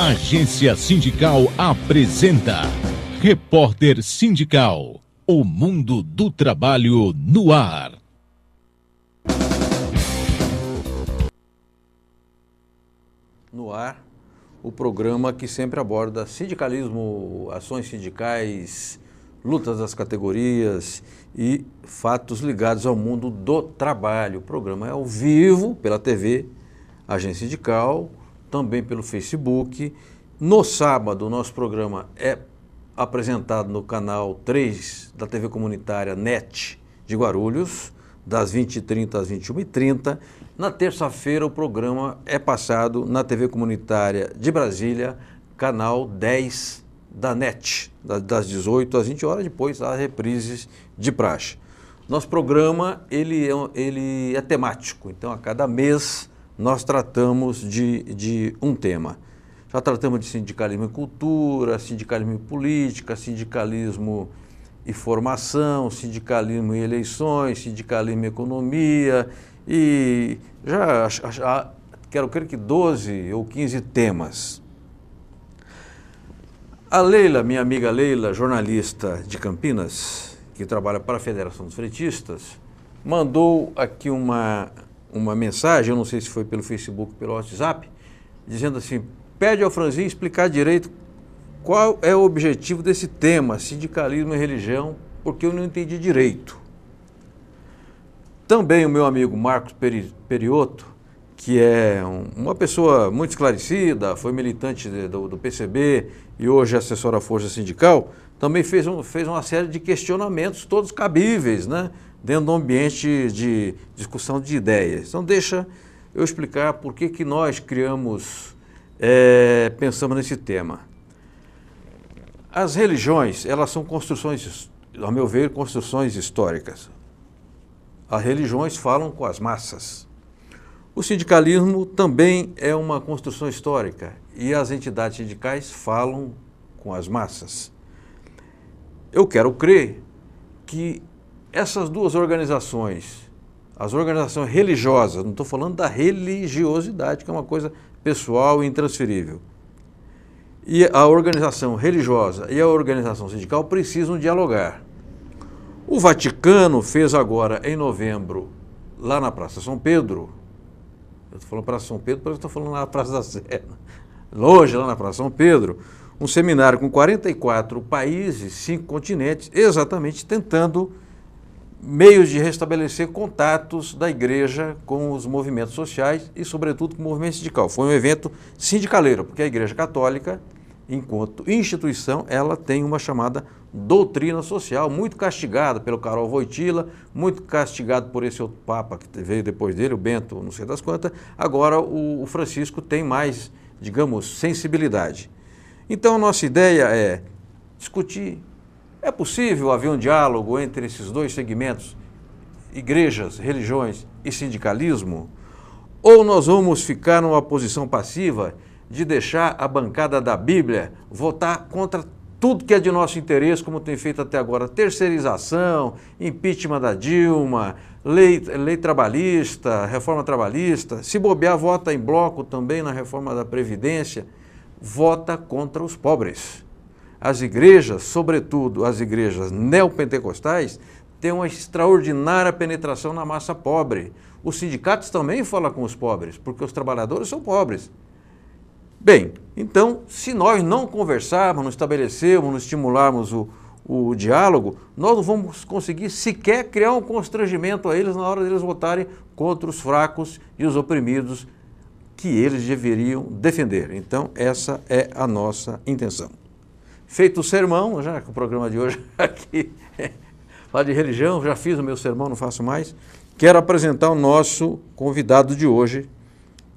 Agência Sindical apresenta Repórter Sindical, o mundo do trabalho no ar. No ar, o programa que sempre aborda sindicalismo, ações sindicais, lutas das categorias e fatos ligados ao mundo do trabalho. O programa é ao vivo pela TV, Agência Sindical, também pelo Facebook. No sábado, nosso programa é apresentado no canal 3 da TV comunitária NET de Guarulhos, das 20h30 às 21h30. Na terça-feira, o programa é passado na TV comunitária de Brasília, canal 10 da NET, das 18 às 20 horas, depois as reprises de praxe. Nosso programa ele é temático, então a cada mês nós tratamos de um tema. Já tratamos de sindicalismo e cultura, sindicalismo e política, sindicalismo e formação, sindicalismo e eleições, sindicalismo e economia, e já quero crer que 12 ou 15 temas. A Leila, minha amiga Leila, jornalista de Campinas, que trabalha para a Federação dos Fretistas, mandou aqui uma mensagem, eu não sei se foi pelo Facebook ou pelo WhatsApp, dizendo assim: pede ao Franzinho explicar direito qual é o objetivo desse tema, sindicalismo e religião, porque eu não entendi direito. Também o meu amigo Marcos Periotto, que é uma pessoa muito esclarecida, foi militante do PCB e hoje é assessor à Força Sindical, também fez uma série de questionamentos, todos cabíveis, né, dentro do ambiente de discussão de ideias. Então deixa eu explicar por que nós pensamos nesse tema. As religiões, elas são construções, ao meu ver, construções históricas. As religiões falam com as massas. O sindicalismo também é uma construção histórica e as entidades sindicais falam com as massas. Eu quero crer que essas duas organizações, as organizações religiosas, não estou falando da religiosidade, que é uma coisa pessoal e intransferível, e a organização religiosa e a organização sindical precisam dialogar. O Vaticano fez agora, em novembro, lá na Praça São Pedro, eu estou falando Praça São Pedro, porque eu estou falando na Praça da Sé, longe, lá na Praça São Pedro, um seminário com 44 países, 5 continentes, exatamente tentando meios de restabelecer contatos da igreja com os movimentos sociais e, sobretudo, com o movimento sindical. Foi um evento sindicaleiro, porque a Igreja Católica, enquanto instituição, ela tem uma chamada doutrina social, muito castigada pelo Karol Wojtyla, muito castigado por esse outro Papa que veio depois dele, o Bento, não sei das quantas. Agora o Francisco tem mais, digamos, sensibilidade. Então a nossa ideia é discutir: é possível haver um diálogo entre esses dois segmentos, igrejas, religiões e sindicalismo? Ou nós vamos ficar numa posição passiva de deixar a bancada da Bíblia votar contra tudo que é de nosso interesse, como tem feito até agora? Terceirização, impeachment da Dilma, lei trabalhista, reforma trabalhista. Se bobear, vota em bloco também na reforma da Previdência. Vota contra os pobres. As igrejas, sobretudo as igrejas neopentecostais, têm uma extraordinária penetração na massa pobre. Os sindicatos também falam com os pobres, porque os trabalhadores são pobres. Bem, então, se nós não conversarmos, não estabelecermos, não estimularmos o diálogo, nós não vamos conseguir sequer criar um constrangimento a eles na hora deles votarem contra os fracos e os oprimidos que eles deveriam defender. Então, essa é a nossa intenção. Feito o sermão, já que o programa de hoje aqui fala de religião, já fiz o meu sermão, não faço mais, quero apresentar o nosso convidado de hoje,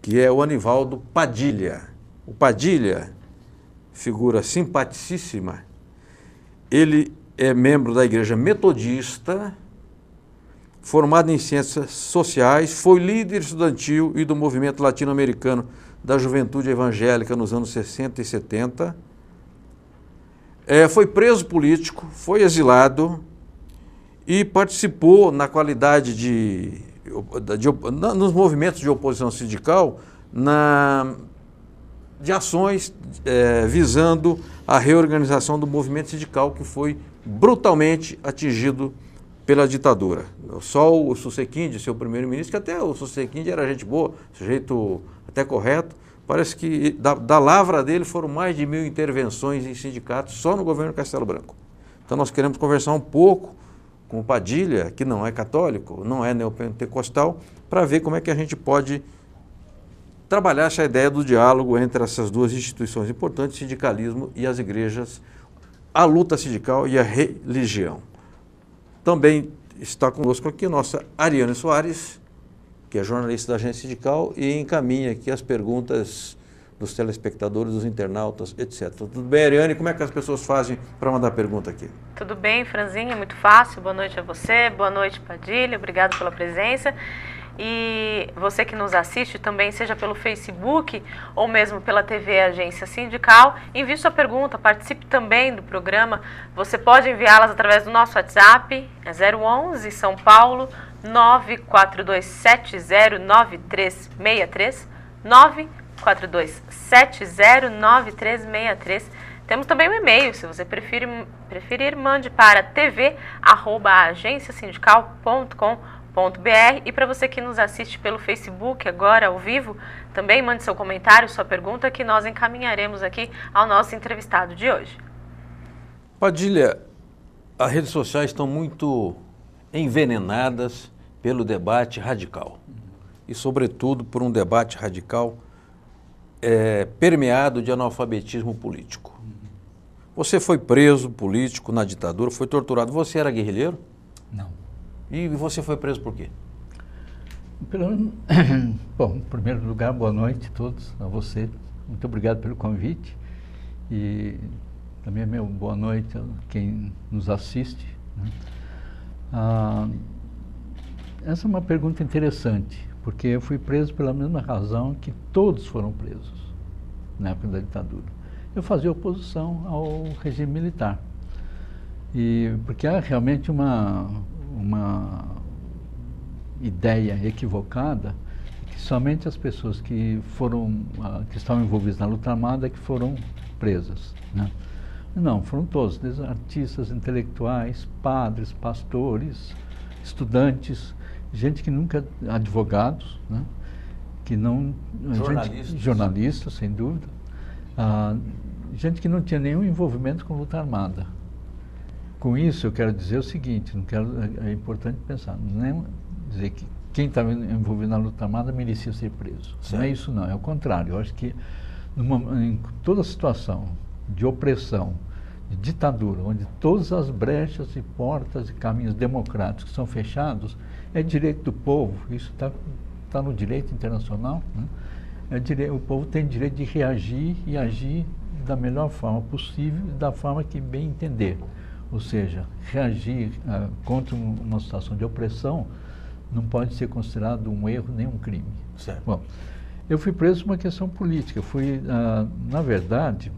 que é o Anivaldo Padilha. O Padilha, figura simpaticíssima, ele é membro da Igreja Metodista, formado em Ciências Sociais, foi líder estudantil e do movimento latino-americano da juventude evangélica nos anos 60 e 70, foi preso político, foi exilado e participou na qualidade nos movimentos de oposição sindical de ações visando a reorganização do movimento sindical que foi brutalmente atingido pela ditadura. Só o Susequinde, seu primeiro-ministro, que até o Susequinde era gente boa, sujeito até correto, parece que da lavra dele foram mais de 1.000 intervenções em sindicatos só no governo Castelo Branco. Então nós queremos conversar um pouco com o Padilha, que não é católico, não é neopentecostal, para ver como é que a gente pode trabalhar essa ideia do diálogo entre essas duas instituições importantes, o sindicalismo e as igrejas, a luta sindical e a religião. Também está conosco aqui a nossa Ariane Soares, que é jornalista da Agência Sindical e encaminha aqui as perguntas dos telespectadores, dos internautas, etc. Tudo bem, Ariane? Como é que as pessoas fazem para mandar pergunta aqui? Tudo bem, Franzinha, muito fácil. Boa noite a você, boa noite, Padilha, obrigado pela presença. E você que nos assiste também, seja pelo Facebook ou mesmo pela TV Agência Sindical, envie sua pergunta, participe também do programa. Você pode enviá-las através do nosso WhatsApp, é 011 São Paulo 942709363, 942709363. Temos também um e-mail, se você preferir, mande para tv@agenciasindical.com.br. E para você que nos assiste pelo Facebook agora ao vivo, também mande seu comentário, sua pergunta, que nós encaminharemos aqui ao nosso entrevistado de hoje. Padilha, as redes sociais estão muito envenenadas pelo debate radical e, sobretudo, por um debate radical permeado de analfabetismo político. Você foi preso político na ditadura, foi torturado. Você era guerrilheiro? Não. E você foi preso por quê? Bom, em primeiro lugar, boa noite a todos, a você. Muito obrigado pelo convite. E também boa noite a quem nos assiste. Né? Essa é uma pergunta interessante, porque eu fui preso pela mesma razão que todos foram presos na época da ditadura. Eu fazia oposição ao regime militar. Porque há realmente uma ideia equivocada que somente as pessoas que estavam envolvidas na luta armada que foram presas, né? Não, foram todos, desde artistas, intelectuais, padres, pastores, estudantes, gente que nunca, advogados, né? Que não, jornalistas, sem dúvida, gente que não tinha nenhum envolvimento com luta armada. Com isso, eu quero dizer o seguinte, é importante pensar, não é dizer que quem estava envolvido na luta armada merecia ser preso. Certo. Não é isso não, é o contrário. Eu acho que em toda situação de opressão, de ditadura, onde todas as brechas e portas e caminhos democráticos são fechados, é direito do povo, isso está no direito internacional, né? O povo tem direito de reagir e agir da melhor forma possível, da forma que bem entender. Ou seja, reagir contra uma situação de opressão não pode ser considerado um erro nem um crime. Certo. Bom, eu fui preso por uma questão política. Na verdade,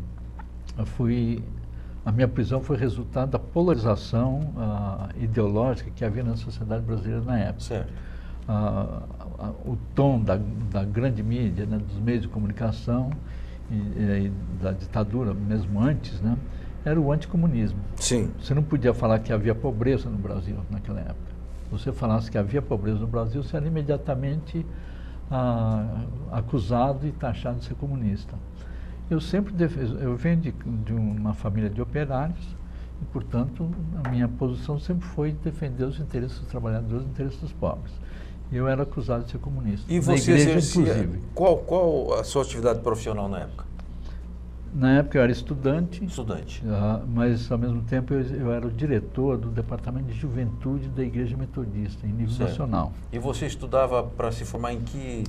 a minha prisão foi resultado da polarização ideológica que havia na sociedade brasileira na época. Certo. O tom da grande mídia, né, dos meios de comunicação e da ditadura, mesmo antes, né, era o anticomunismo. Sim. Você não podia falar que havia pobreza no Brasil naquela época. Se você falasse que havia pobreza no Brasil, você era imediatamente acusado e taxado de ser comunista. Eu venho de uma família de operários e, portanto, a minha posição sempre foi defender os interesses dos trabalhadores e os interesses dos pobres. Eu era acusado de ser comunista. E você inclusive. Qual a sua atividade profissional na época? Na época eu era estudante. Estudante. Mas, ao mesmo tempo, eu era o diretor do Departamento de Juventude da Igreja Metodista, em nível nacional. E você estudava para se formar em que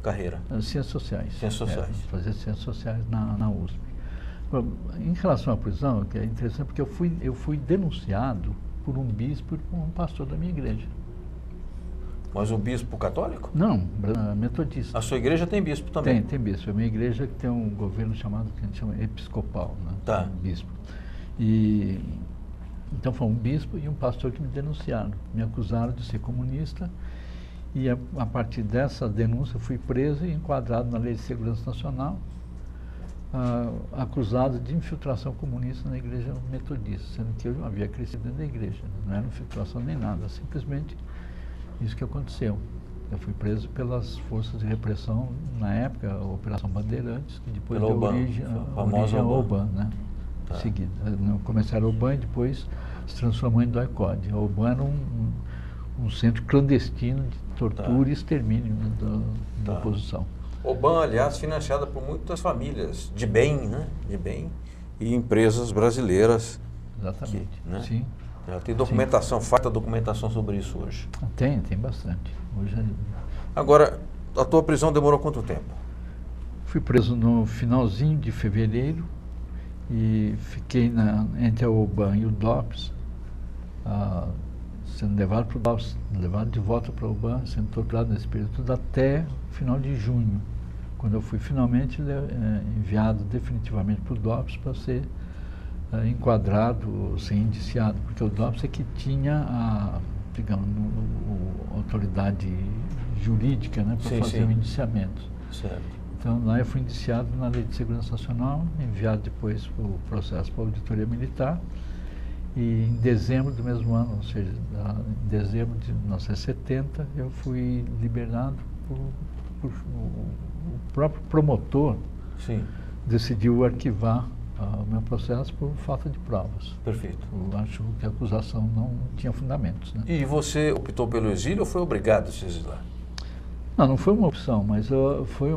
carreira? Ciências Sociais. Ciências Sociais. Fazia Ciências Sociais na USP. Em relação à prisão, que é interessante, porque eu fui denunciado por um bispo e por um pastor da minha igreja. Mas um bispo católico? Não, metodista. A sua igreja tem bispo também? Tem bispo. A minha igreja tem um governo chamado, que a gente chama episcopal, né? Tá. Bispo. Então foi um bispo e um pastor que me denunciaram. Me acusaram de ser comunista e a partir dessa denúncia fui preso e enquadrado na Lei de Segurança Nacional. acusado de infiltração comunista na igreja metodista, sendo que eu havia crescido dentro da igreja, né? Não era infiltração nem nada, simplesmente isso que aconteceu. Eu fui preso pelas forças de repressão na época, a Operação Bandeirantes, que depois deu origem ao OBAN, né? Em seguida. No começo era o OBAN e depois se transformou em DOI-CODE. O OBAN era um centro clandestino de tortura e extermínio, né, da oposição. OBAN, aliás, financiada por muitas famílias de bem, né? De bem, e empresas brasileiras. Exatamente. Que, né? Sim. Tem documentação, farta documentação sobre isso hoje. Tem bastante. Hoje Agora, a tua prisão demorou quanto tempo? Fui preso no finalzinho de fevereiro e fiquei entre a OBAN e o DOPS, sendo levado para o DOPS, levado de volta para o OBAN, sendo torturado nesse período tudo até o final de junho, quando eu fui finalmente enviado definitivamente para o DOPS para ser enquadrado, ser indiciado, porque o DOPS é que tinha digamos, a autoridade jurídica, né, para fazer o indiciamento. Certo. Então lá eu fui indiciado na Lei de Segurança Nacional, enviado depois para o processo para a Auditoria Militar, e em dezembro do mesmo ano, ou seja, em dezembro de 1970, eu fui liberado por o próprio promotor. Sim. Decidiu arquivar o meu processo por falta de provas. Perfeito. Eu acho que a acusação não tinha fundamentos, né? E você optou pelo exílio ou foi obrigado a se exilar? Não foi uma opção, mas foi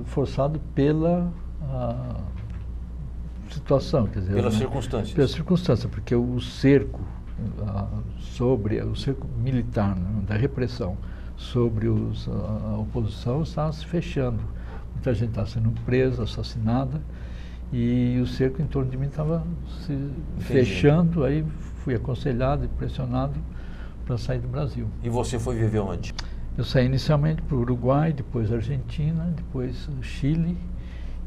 forçado pela situação, quer dizer... Pelas circunstâncias. Pelas circunstâncias, porque o cerco o cerco militar, né, da repressão sobre a oposição estava se fechando. Muita gente estava sendo presa, assassinada, e o cerco em torno de mim estava se fechando, aí fui aconselhado e pressionado para sair do Brasil. E você foi viver onde? Eu saí inicialmente para o Uruguai, depois Argentina, depois Chile,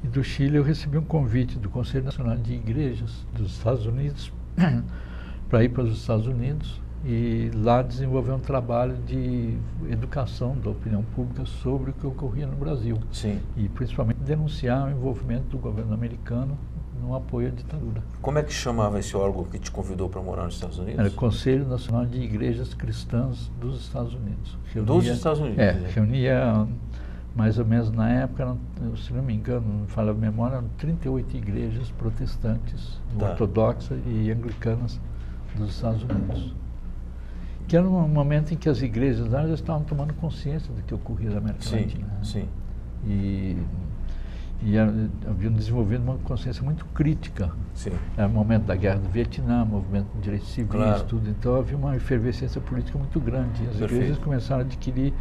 e do Chile eu recebi um convite do Conselho Nacional de Igrejas dos Estados Unidos para ir para os Estados Unidos e lá desenvolver um trabalho de educação da opinião pública sobre o que ocorria no Brasil. Sim. E principalmente denunciar o envolvimento do governo americano no apoio à ditadura. Como é que chamava esse órgão que te convidou para morar nos Estados Unidos? Era o Conselho Nacional de Igrejas Cristãs dos Estados Unidos. Dos Estados Unidos? Reunia mais ou menos na época, se não me engano, não falo a memória, eram 38 igrejas protestantes, ortodoxas e anglicanas dos Estados Unidos. Que era um momento em que as igrejas lá já estavam tomando consciência do que ocorria na América Latina. Sim. E haviam desenvolvido uma consciência muito crítica. Sim. Era o momento da Guerra do Vietnã, movimento de direitos civis, tudo. Então havia uma efervescência política muito grande. E as igrejas começaram a adquirir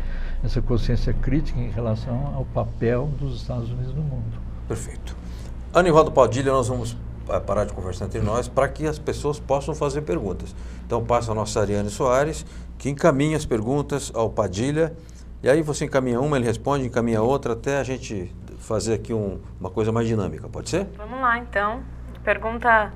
essa consciência crítica em relação ao papel dos Estados Unidos no mundo. Perfeito. Anivaldo Padilha, nós vamos parar de conversar entre nós para que as pessoas possam fazer perguntas. Então passa a nossa Ariane Soares, que encaminha as perguntas ao Padilha, e aí você encaminha uma, ele responde, encaminha outra, até a gente fazer aqui uma coisa mais dinâmica, pode ser? Vamos lá, então. Pergunta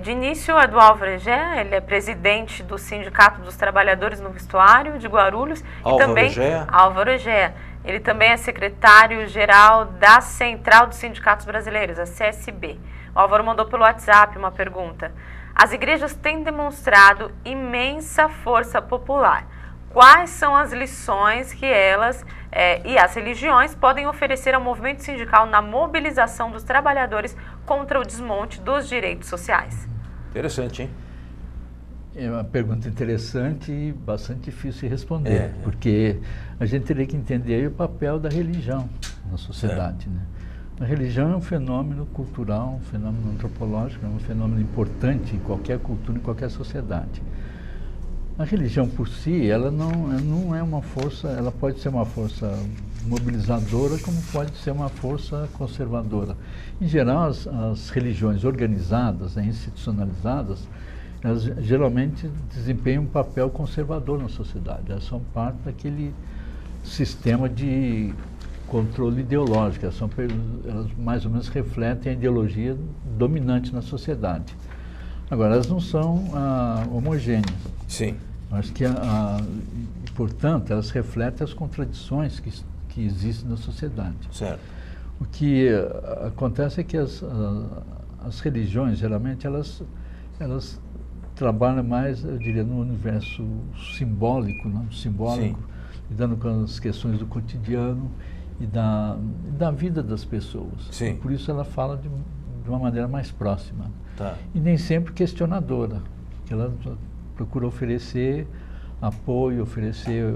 de início é do Álvaro Egea, ele é presidente do Sindicato dos Trabalhadores no Vestuário de Guarulhos. Álvaro Egea. Ele também é secretário-geral da Central dos Sindicatos Brasileiros, a CSB. O Álvaro mandou pelo WhatsApp uma pergunta. As igrejas têm demonstrado imensa força popular. Quais são as lições que elas e as religiões podem oferecer ao movimento sindical na mobilização dos trabalhadores contra o desmonte dos direitos sociais? Interessante, hein? É uma pergunta interessante e bastante difícil de responder, porque a gente teria que entender aí o papel da religião na sociedade, né? A religião é um fenômeno cultural, um fenômeno antropológico, é um fenômeno importante em qualquer cultura, em qualquer sociedade. A religião por si, ela não é uma força, ela pode ser uma força mobilizadora, como pode ser uma força conservadora. Em geral, as religiões organizadas, institucionalizadas, elas geralmente desempenham um papel conservador na sociedade. Elas são parte daquele sistema de controle ideológico, elas mais ou menos refletem a ideologia dominante na sociedade. Agora, elas não são homogêneas. Sim. Acho que, portanto, elas refletem as contradições que existem na sociedade. Certo. O que acontece é que as religiões, geralmente, elas trabalham mais, eu diria, no universo simbólico, né? Simbólico, lidando com as questões do cotidiano e da vida das pessoas. Sim. Por isso ela fala de uma maneira mais próxima. Tá. E nem sempre questionadora, porque ela procura oferecer apoio, oferecer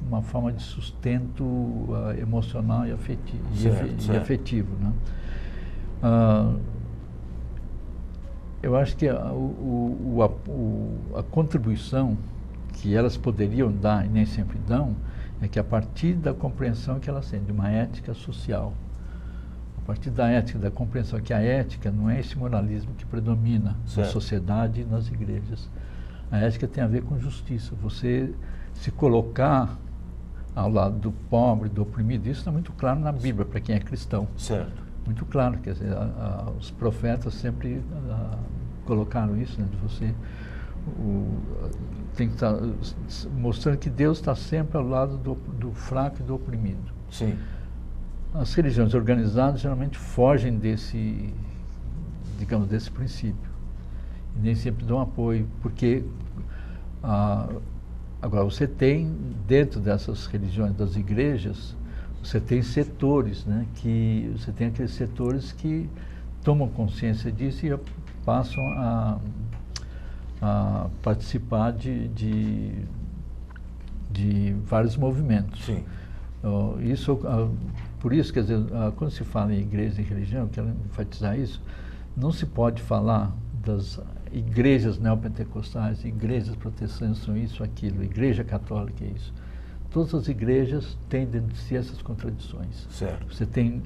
uma forma de sustento emocional e afetivo. Né? Eu acho que a contribuição que elas poderiam dar, e nem sempre dão, é que a partir da compreensão que elas têm de uma ética social, a partir da ética, da compreensão que a ética não é esse moralismo que predomina na sociedade e nas igrejas. A ética tem a ver com justiça. Você se colocar ao lado do pobre, do oprimido, isso está muito claro na Bíblia, para quem é cristão. Certo. Muito claro, quer dizer, os profetas sempre colocaram isso, né, de você tem que estar mostrando que Deus está sempre ao lado do fraco e do oprimido. Sim. As religiões organizadas geralmente fogem desse princípio. E nem sempre dão apoio, porque agora você tem, dentro dessas religiões, das igrejas, você tem setores, né, você tem aqueles setores que tomam consciência disso e passam a participar de vários movimentos. Sim. Por isso, quer dizer, quando se fala em igreja e religião, eu quero enfatizar isso, não se pode falar das igrejas neopentecostais, igrejas protestantes são isso, aquilo, igreja católica é isso. Todas as igrejas têm dentro de si essas contradições. Certo. Você tem,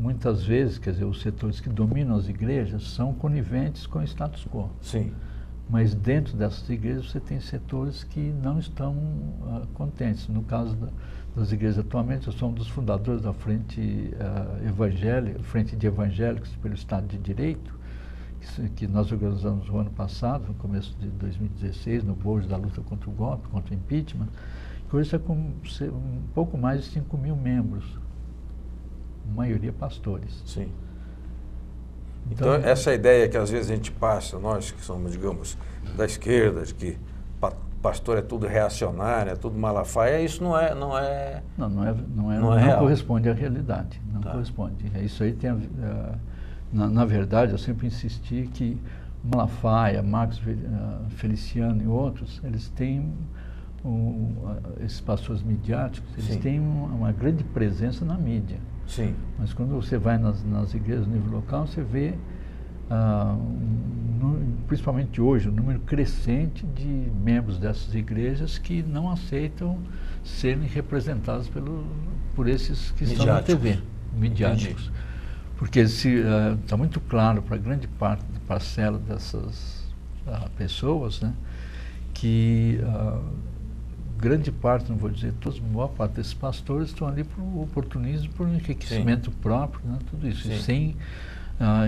muitas vezes, quer dizer, os setores que dominam as igrejas são coniventes com o status quo. Sim. Mas dentro dessas igrejas você tem setores que não estão contentes. No caso das igrejas atualmente, eu sou um dos fundadores da Frente Frente de Evangélicos pelo Estado de Direito, que nós organizamos no ano passado, no começo de 2016, no bojo da luta contra o golpe, contra o impeachment, que hoje está com um pouco mais de 5 mil membros, a maioria pastores. Sim. Então, essa ideia que às vezes a gente passa, nós que somos, digamos, da esquerda, de que pastor é tudo reacionário, é tudo malafaia, isso não corresponde à realidade, não corresponde. Isso aí tem na verdade, eu sempre insisti que Malafaia, Marcos Feliciano e outros, eles têm esses pastores midiáticos, eles têm uma grande presença na mídia. Sim. Mas quando você vai nas igrejas no nível local, você vê, principalmente hoje, um número crescente de membros dessas igrejas que não aceitam serem representados por esses que estão na TV, midiáticos. Entendi. Porque está muito claro para grande parcela dessas pessoas, né, que grande parte, não vou dizer todos, a maior parte desses pastores estão ali por oportunismo, por enriquecimento próprio, né, tudo isso. E sem,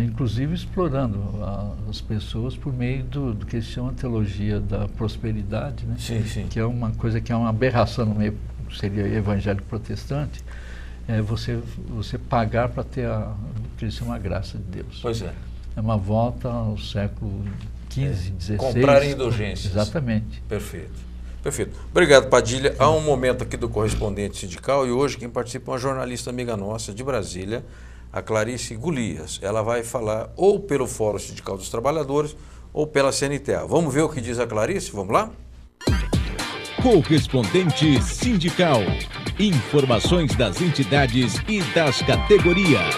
inclusive explorando as pessoas por meio do que eles chamam de teologia da prosperidade, né, que é uma coisa que é uma aberração no meio, seria evangélico protestante, você pagar para ter o que eles chamam a graça de Deus. Pois é. É uma volta ao século XV, XVI. Comprar indulgências. Exatamente. Perfeito. Perfeito. Obrigado, Padilha. Há um momento aqui do correspondente sindical e hoje quem participa é uma jornalista amiga nossa de Brasília, a Clarice Golias. Ela vai falar ou pelo Fórum Sindical dos Trabalhadores ou pela CNTA. Vamos ver o que diz a Clarice? Vamos lá? Correspondente sindical. Informações das entidades e das categorias.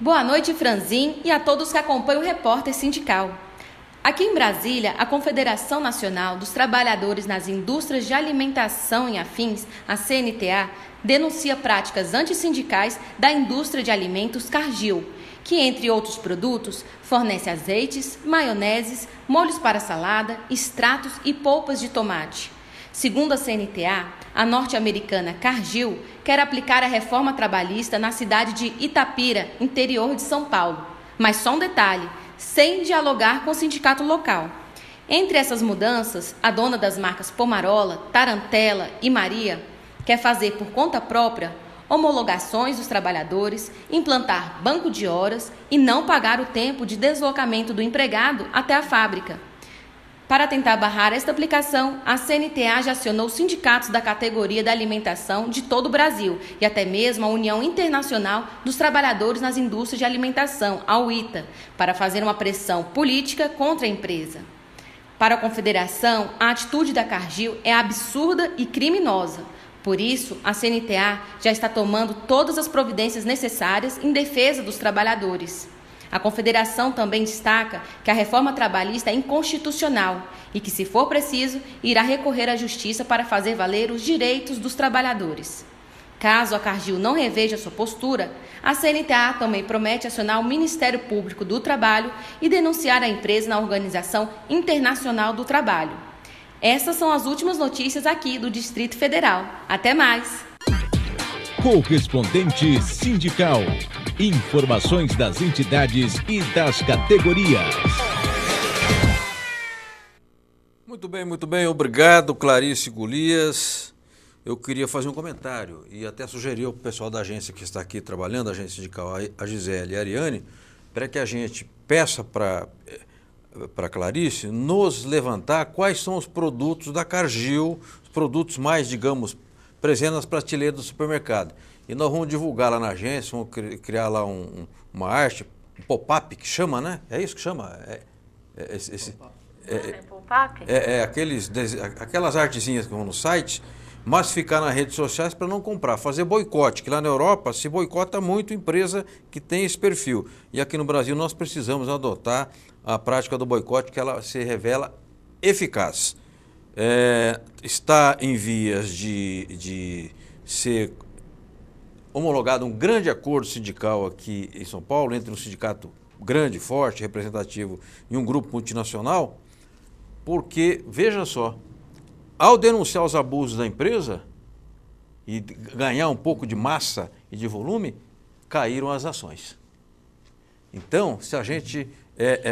Boa noite, Franzin, e a todos que acompanham o Repórter Sindical. Aqui em Brasília, a Confederação Nacional dos Trabalhadores nas Indústrias de Alimentação e Afins, a CNTA, denuncia práticas antissindicais da indústria de alimentos Cargill, que, entre outros produtos, fornece azeites, maioneses, molhos para salada, extratos e polpas de tomate. Segundo a CNTA, a norte-americana Cargill quer aplicar a reforma trabalhista na cidade de Itapira, interior de São Paulo. Mas só um detalhe, sem dialogar com o sindicato local. Entre essas mudanças, a dona das marcas Pomarola, Tarantella e Maria Quer fazer por conta própria homologações dos trabalhadores, implantar banco de horas e não pagar o tempo de deslocamento do empregado até a fábrica. Para tentar barrar esta aplicação, a CNTA já acionou sindicatos da categoria da alimentação de todo o Brasil e até mesmo a União Internacional dos Trabalhadores nas Indústrias de Alimentação, a UITA, para fazer uma pressão política contra a empresa. Para a Confederação, a atitude da Cargill é absurda e criminosa. Por isso, a CNTA já está tomando todas as providências necessárias em defesa dos trabalhadores. A Confederação também destaca que a reforma trabalhista é inconstitucional e que, se for preciso, irá recorrer à Justiça para fazer valer os direitos dos trabalhadores. Caso a Cargill não reveja sua postura, a CNTA também promete acionar o Ministério Público do Trabalho e denunciar a empresa na Organização Internacional do Trabalho. Essas são as últimas notícias aqui do Distrito Federal. Até mais! Correspondente sindical. Informações das entidades e das categorias. Muito bem. Obrigado, Clarice Golias. Eu queria fazer um comentário e até sugerir ao pessoal da agência que está aqui trabalhando, a agência sindical, a Gisele e a Ariane, para que a gente peça para Clarice nos levantar quais são os produtos da Cargill, os produtos mais, digamos, presentes nas prateleiras do supermercado. E nós vamos divulgar lá na agência, vamos criar lá uma arte, um pop-up que chama, né? É isso que chama? Pop-up? Aquelas artezinhas que vão no site, massificar nas redes sociais para não comprar, fazer boicote, que lá na Europa se boicota muito empresa que tem esse perfil. E aqui no Brasil nós precisamos adotar a prática do boicote, que ela se revela eficaz. Está em vias de ser homologado um grande acordo sindical aqui em São Paulo, entre um sindicato grande, forte, representativo e um grupo multinacional, porque, veja só, ao denunciar os abusos da empresa e ganhar um pouco de massa e de volume, caíram as ações. Então, se a gente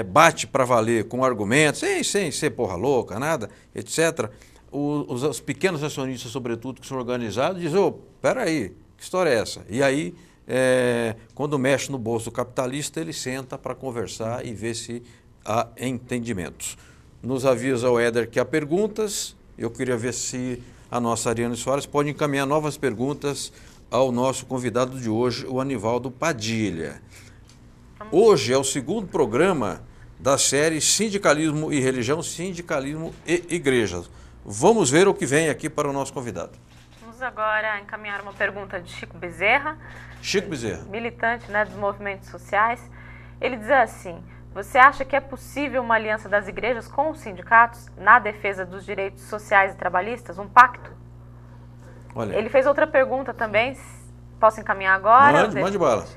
bate para valer com argumentos, sem ser porra louca, nada, etc., os pequenos acionistas, sobretudo, que são organizados, dizem, peraí, que história é essa? E aí, quando mexe no bolso do capitalista, ele senta para conversar e ver se há entendimentos. Nos avisa o Éder que há perguntas. Eu queria ver se a nossa Ariane Soares pode encaminhar novas perguntas ao nosso convidado de hoje, o Anivaldo Padilha. Hoje é o segundo programa da série Sindicalismo e Religião, Sindicalismo e Igrejas. Vamos ver o que vem aqui para o nosso convidado. Vamos agora encaminhar uma pergunta de Chico Bezerra. Chico Bezerra. Militante, dos movimentos sociais. Ele diz assim: você acha que é possível uma aliança das igrejas com os sindicatos na defesa dos direitos sociais e trabalhistas? Um pacto? Olha. Ele fez outra pergunta também. Posso encaminhar agora? Mande bala.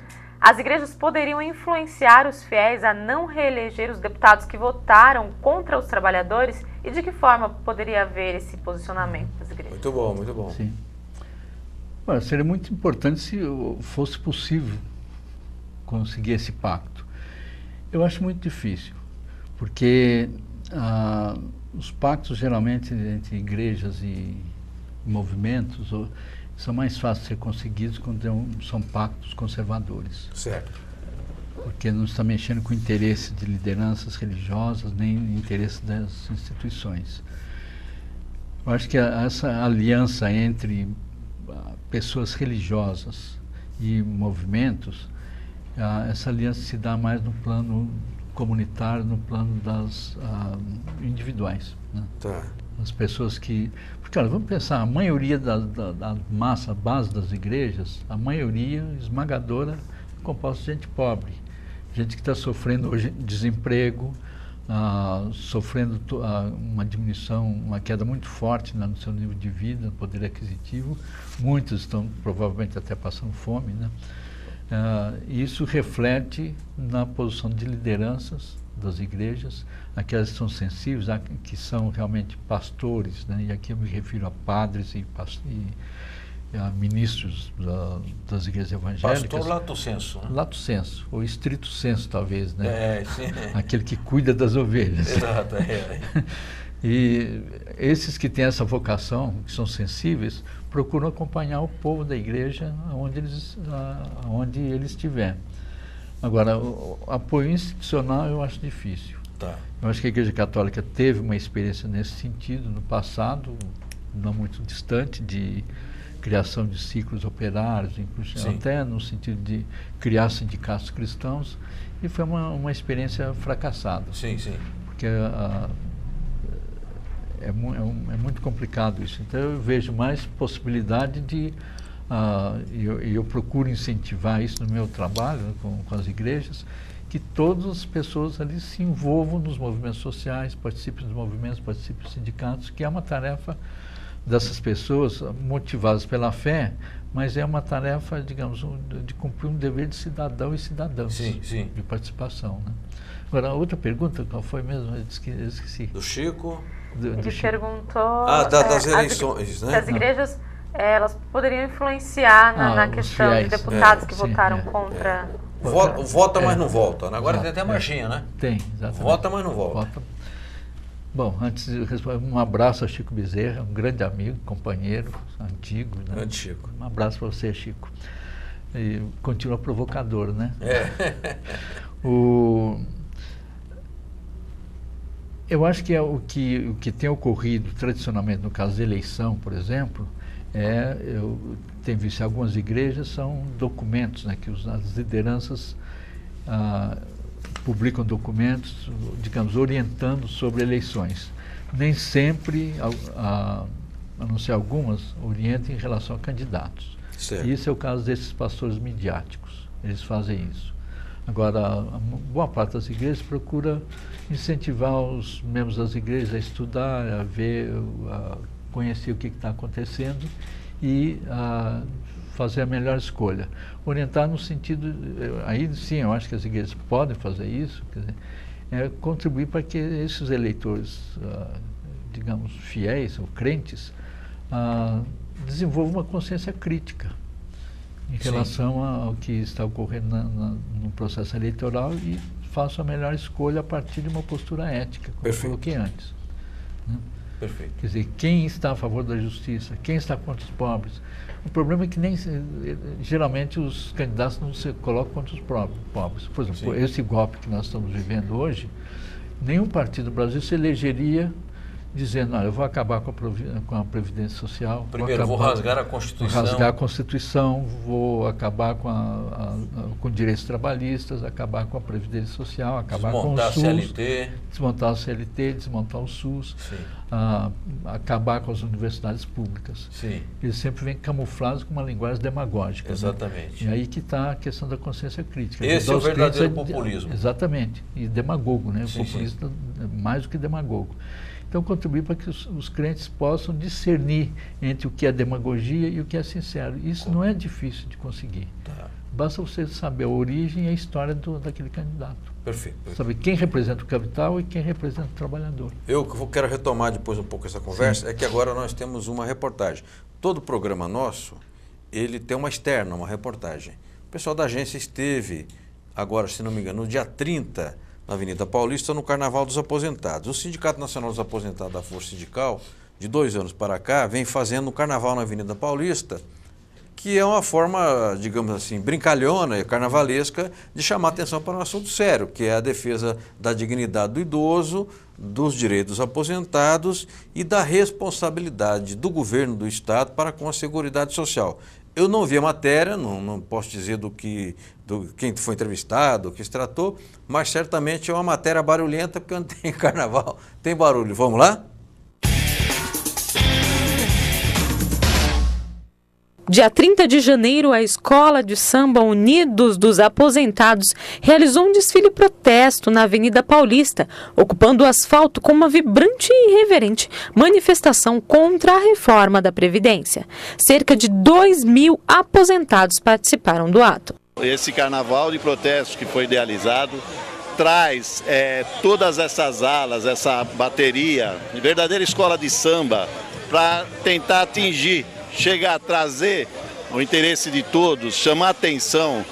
As igrejas poderiam influenciar os fiéis a não reeleger os deputados que votaram contra os trabalhadores? E de que forma poderia haver esse posicionamento das igrejas? Muito bom. Sim. Bom, seria muito importante se fosse possível conseguir esse pacto. Eu acho muito difícil, porque os pactos geralmente entre igrejas e movimentos são mais fáceis de ser conseguidos quando são pactos conservadores. Certo. Porque não está mexendo com o interesse de lideranças religiosas, nem o interesse das instituições. Eu acho que essa aliança entre pessoas religiosas e movimentos, essa aliança se dá mais no plano comunitário, no plano das individuais. Né? Tá. As pessoas que... Porque, olha, vamos pensar, a maioria da massa, a base das igrejas, a maioria esmagadora é composta de gente pobre. Gente que está sofrendo hoje desemprego, sofrendo uma diminuição, uma queda muito forte no seu nível de vida, no poder aquisitivo. Muitos estão provavelmente até passando fome, né? Isso reflete na posição de lideranças das igrejas, aquelas que são sensíveis, que são realmente pastores, né? E aqui eu me refiro a padres e a ministros das igrejas evangélicas. Pastor lato sensu. Né? Lato sensu, ou estrito sensu talvez, né? Sim. Aquele que cuida das ovelhas. Exato, E esses que têm essa vocação, que são sensíveis, procuram acompanhar o povo da igreja onde ele estiver. Agora, o apoio institucional eu acho difícil. Tá. Eu acho que a Igreja Católica teve uma experiência nesse sentido no passado, não muito distante, de criação de ciclos operários, inclusive até no sentido de criar sindicatos cristãos, e foi uma experiência fracassada. Sim, sim. Porque é muito complicado isso. Então eu vejo mais possibilidade de... eu procuro incentivar isso no meu trabalho com as igrejas, que todas as pessoas ali se envolvam nos movimentos sociais, participem dos movimentos, participem dos sindicatos, que é uma tarefa dessas pessoas motivadas pela fé, mas é uma tarefa, digamos, de cumprir um dever de cidadão e cidadãos, sim, sim, de participação, né? Agora, outra pergunta, qual foi mesmo? Eu esqueci. Do Chico? Ele perguntou... das eleições, né? As igrejas, elas poderiam influenciar na questão fiéis, de deputados que votaram contra... Vota, mas não volta. Agora tem até marchinha, né? Tem, exatamente. Vota, mas não volta. Bom, antes de responder, um abraço a Chico Bezerra, um grande amigo, companheiro, antigo. Né? Grande Chico. Um abraço para você, Chico. E continua provocador, né? Eu acho que o que tem ocorrido tradicionalmente no caso da eleição, por exemplo, eu tenho visto em algumas igrejas, são documentos, né, que as lideranças publicam documentos, digamos, orientando sobre eleições. Nem sempre, a não ser algumas, orientam em relação a candidatos. Certo. Isso é o caso desses pastores midiáticos, eles fazem isso. Agora, a boa parte das igrejas procura incentivar os membros das igrejas a estudar, a ver, a conhecer o que está acontecendo e fazer a melhor escolha. Orientar no sentido, aí sim, eu acho que as igrejas podem fazer isso, quer dizer, contribuir para que esses eleitores, digamos, fiéis ou crentes, desenvolvam uma consciência crítica em relação ao que está ocorrendo no processo eleitoral e façam a melhor escolha a partir de uma postura ética, como eu coloquei antes. Né? Perfeito. Quer dizer, quem está a favor da justiça, quem está contra os pobres. O problema é que geralmente os candidatos não se colocam contra os pobres. Por exemplo, esse golpe que nós estamos vivendo hoje, nenhum partido do Brasil se elegeria dizendo, eu vou acabar com a Previdência Social. Primeiro, vou rasgar a Constituição. Vou rasgar a Constituição, vou acabar com direitos trabalhistas, acabar com a Previdência Social, acabar com o SUS. Desmontar o CLT, desmontar o SUS, acabar com as universidades públicas. Sim. Eles sempre vêm camuflados com uma linguagem demagógica. Exatamente. Né? E aí que está a questão da consciência crítica. Esse é o verdadeiro populismo. Exatamente. E demagogo, né? O populista é mais do que demagogo. Então, contribuir para que os crentes possam discernir entre o que é demagogia e o que é sincero. Isso não é difícil de conseguir. Basta você saber a origem e a história daquele candidato. Perfeito. Saber quem representa o capital e quem representa o trabalhador. Eu quero retomar depois um pouco essa conversa, é que agora nós temos uma reportagem. Todo programa nosso, ele tem uma externa, uma reportagem. O pessoal da agência esteve, agora, se não me engano, no dia 30, na Avenida Paulista, no Carnaval dos Aposentados. O Sindicato Nacional dos Aposentados da Força Sindical, de 2 anos para cá, vem fazendo um carnaval na Avenida Paulista, que é uma forma, digamos assim, brincalhona e carnavalesca de chamar atenção para um assunto sério, que é a defesa da dignidade do idoso, dos direitos dos aposentados e da responsabilidade do governo do Estado para com a Seguridade Social. Eu não vi a matéria, não posso dizer quem foi entrevistado, o que se tratou, mas certamente é uma matéria barulhenta, porque não tem carnaval, tem barulho. Vamos lá? Dia 30 de janeiro, a Escola de Samba Unidos dos Aposentados realizou um desfile protesto na Avenida Paulista, ocupando o asfalto com uma vibrante e irreverente manifestação contra a reforma da Previdência. Cerca de 2.000 aposentados participaram do ato. Esse carnaval de protestos que foi idealizado traz todas essas alas, essa bateria, verdadeira escola de samba, para tentar atingir, chegar a trazer o interesse de todos, chamar a atenção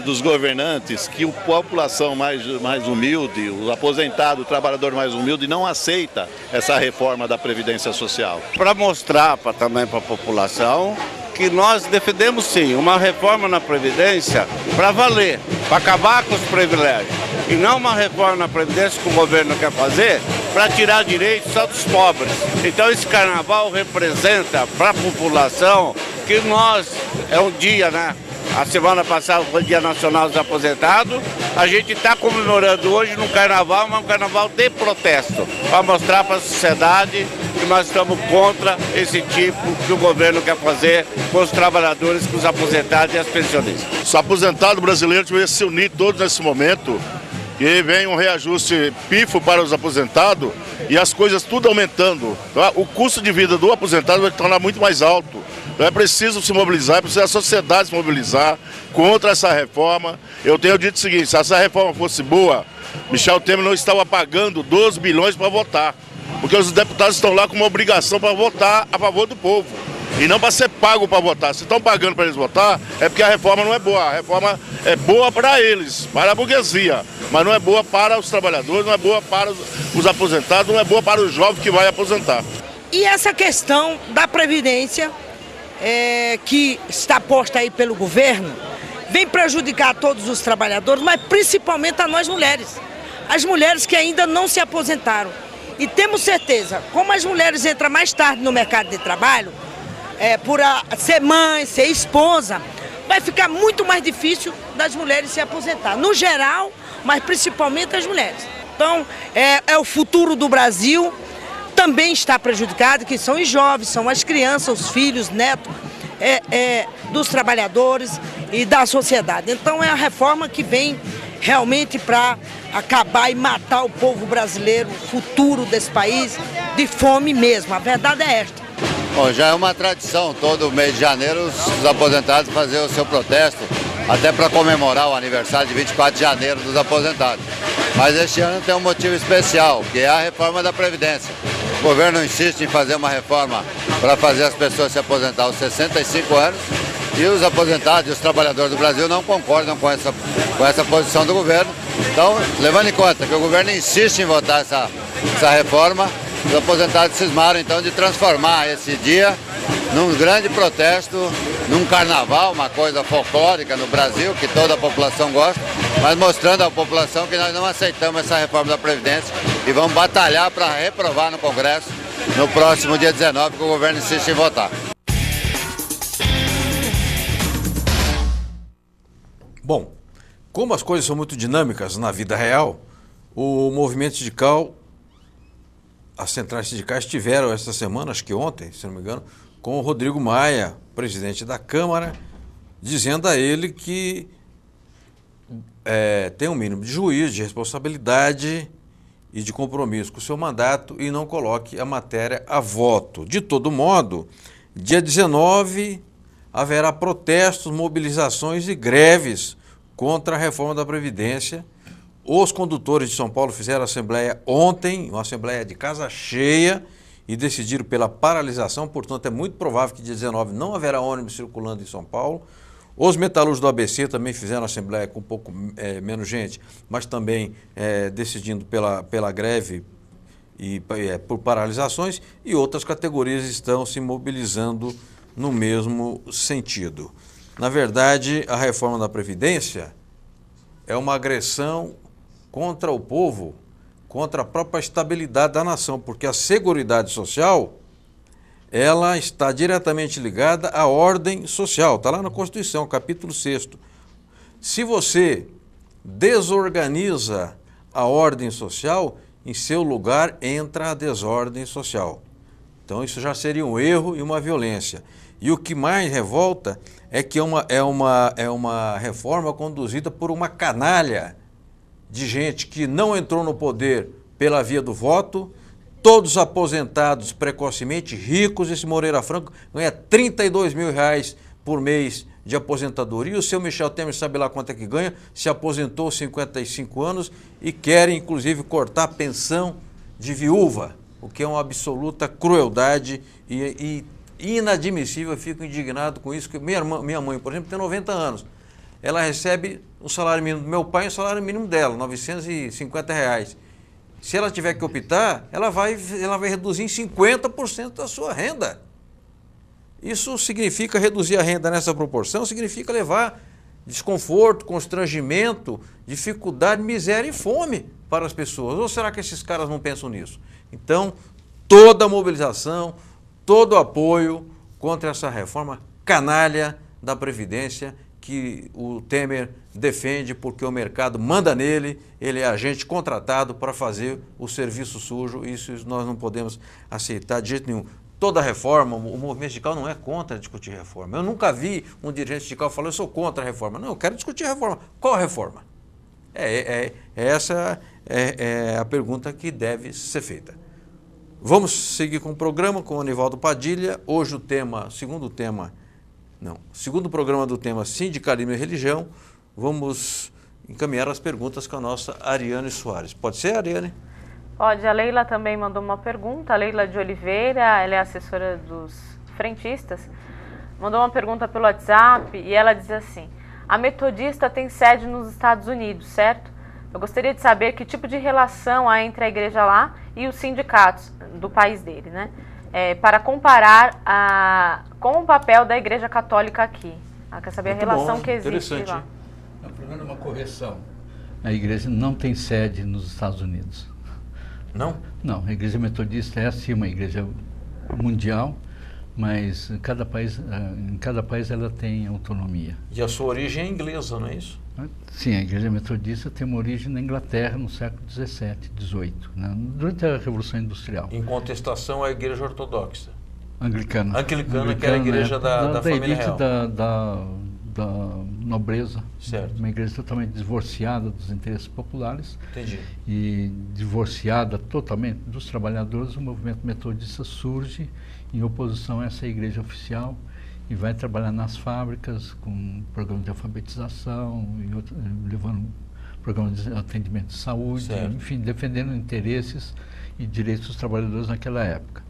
dos governantes que a população mais humilde, o aposentado, o trabalhador mais humilde, não aceita essa reforma da Previdência Social. Para mostrar também para a população que nós defendemos sim uma reforma na Previdência para valer, para acabar com os privilégios. E não uma reforma na Previdência que o governo quer fazer para tirar direitos só dos pobres. Então esse carnaval representa para a população que nós, é um dia, né? A semana passada foi o Dia Nacional dos Aposentados. A gente está comemorando hoje no carnaval, mas um carnaval de protesto, para mostrar para a sociedade que nós estamos contra esse tipo que o governo quer fazer com os trabalhadores, com os aposentados e as pensionistas. Os aposentados brasileiros deveriam se unir todos nesse momento, e vem um reajuste pífio para os aposentados e as coisas tudo aumentando. O custo de vida do aposentado vai tornar muito mais alto. Então é preciso se mobilizar, é preciso a sociedade se mobilizar contra essa reforma. Eu tenho dito o seguinte, se essa reforma fosse boa, Michel Temer não estava pagando 12 bilhões para votar. Porque os deputados estão lá com uma obrigação para votar a favor do povo. E não para ser pago para votar. Se estão pagando para eles votar, é porque a reforma não é boa. A reforma é boa para eles, para a burguesia. Mas não é boa para os trabalhadores, não é boa para os aposentados, não é boa para o jovem que vai aposentar. E essa questão da Previdência, que está posta aí pelo governo, vem prejudicar todos os trabalhadores, mas principalmente a nós mulheres. As mulheres que ainda não se aposentaram. E temos certeza, como as mulheres entram mais tarde no mercado de trabalho, por ser mãe, ser esposa, vai ficar muito mais difícil das mulheres se aposentar. No geral, mas principalmente as mulheres. Então, é o futuro do Brasil, também está prejudicado, que são os jovens, são as crianças, os filhos, netos dos trabalhadores e da sociedade. Então, é a reforma que vem realmente para acabar e matar o povo brasileiro, o futuro desse país, de fome mesmo. A verdade é esta. Bom, já é uma tradição, todo mês de janeiro os aposentados fazer o seu protesto, até para comemorar o aniversário de 24 de janeiro dos aposentados. Mas este ano tem um motivo especial, que é a reforma da Previdência. O governo insiste em fazer uma reforma para fazer as pessoas se aposentar aos 65 anos, e os aposentados e os trabalhadores do Brasil não concordam com essa posição do governo. Então, levando em conta que o governo insiste em votar essa reforma, os aposentados cismaram então de transformar esse dia num grande protesto, num carnaval, uma coisa folclórica no Brasil, que toda a população gosta, mas mostrando à população que nós não aceitamos essa reforma da Previdência e vamos batalhar para reprovar no Congresso no próximo dia 19, que o governo insiste em votar. Bom, como as coisas são muito dinâmicas na vida real, o movimento sindical, as centrais sindicais tiveram esta semana, acho que ontem, se não me engano, com o Rodrigo Maia, presidente da Câmara, dizendo a ele que tem um mínimo de juízo, de responsabilidade e de compromisso com o seu mandato e não coloque a matéria a voto. De todo modo, dia 19 haverá protestos, mobilizações e greves contra a reforma da Previdência. Os condutores de São Paulo fizeram assembleia ontem, uma assembleia de casa cheia, e decidiram pela paralisação, portanto é muito provável que dia 19 não haverá ônibus circulando em São Paulo. Os metalúrgicos do ABC também fizeram assembleia com um pouco menos gente, mas também decidindo pela greve e por paralisações, e outras categorias estão se mobilizando no mesmo sentido. Na verdade, a reforma da Previdência é uma agressão contra o povo, contra a própria estabilidade da nação, porque a Seguridade Social, ela está diretamente ligada à ordem social, está lá na Constituição, capítulo 6º. Se você desorganiza a ordem social, em seu lugar entra a desordem social. Então isso já seria um erro e uma violência. E o que mais revolta é que é uma reforma conduzida por uma canalha de gente que não entrou no poder pela via do voto, todos aposentados precocemente, ricos. Esse Moreira Franco ganha R$32 mil por mês de aposentadoria. O seu Michel Temer sabe lá quanto é que ganha, se aposentou aos 55 anos e querem inclusive cortar a pensão de viúva, o que é uma absoluta crueldade e inadmissível. Eu fico indignado com isso, que minha mãe, por exemplo, tem 90 anos. ela recebe o salário mínimo do meu pai e o salário mínimo dela, R$ 950. Se ela tiver que optar, ela vai reduzir em 50% da sua renda. Isso significa reduzir a renda nessa proporção, significa levar desconforto, constrangimento, dificuldade, miséria e fome para as pessoas. Ou será que esses caras não pensam nisso? Então, toda a mobilização, todo o apoio contra essa reforma canalha da Previdência que o Temer defende porque o mercado manda nele, ele é agente contratado para fazer o serviço sujo, isso nós não podemos aceitar de jeito nenhum. Toda reforma, o movimento sindical não é contra discutir reforma. Eu nunca vi um dirigente sindical falar, eu sou contra a reforma. Não, eu quero discutir a reforma. Qual a reforma? Essa é a pergunta que deve ser feita. Vamos seguir com o programa, com o Anivaldo Padilha. Hoje o tema, segundo programa do tema Sindicalismo e Religião, vamos encaminhar as perguntas com a nossa Ariane Soares. Pode ser, Ariane? Pode. A Leila também mandou uma pergunta, a Leila de Oliveira, ela é assessora dos frentistas, mandou uma pergunta pelo WhatsApp e ela diz assim: a Metodista tem sede nos Estados Unidos, certo? Eu gostaria de saber que tipo de relação há entre a igreja lá e os sindicatos do país dele, né? Para comparar com o papel da Igreja Católica aqui. Ela quer saber a relação que existe lá. Primeiro, uma correção. A igreja não tem sede nos Estados Unidos. Não? Não, a Igreja Metodista é sim uma igreja mundial, mas em cada país ela tem autonomia. E a sua origem é inglesa, não é isso? Sim, a Igreja Metodista tem uma origem na Inglaterra no século XVII, XVIII, né, durante a Revolução Industrial. Em contestação à Igreja Ortodoxa. Anglicana. Anglicana, que era a igreja da família real. Da nobreza. Certo. Uma igreja totalmente divorciada dos interesses populares. Entendi. E divorciada totalmente dos trabalhadores, o movimento metodista surge em oposição a essa igreja oficial e vai trabalhar nas fábricas com programas de alfabetização, levando programas de atendimento de saúde, certo. Enfim, defendendo interesses e direitos dos trabalhadores naquela época.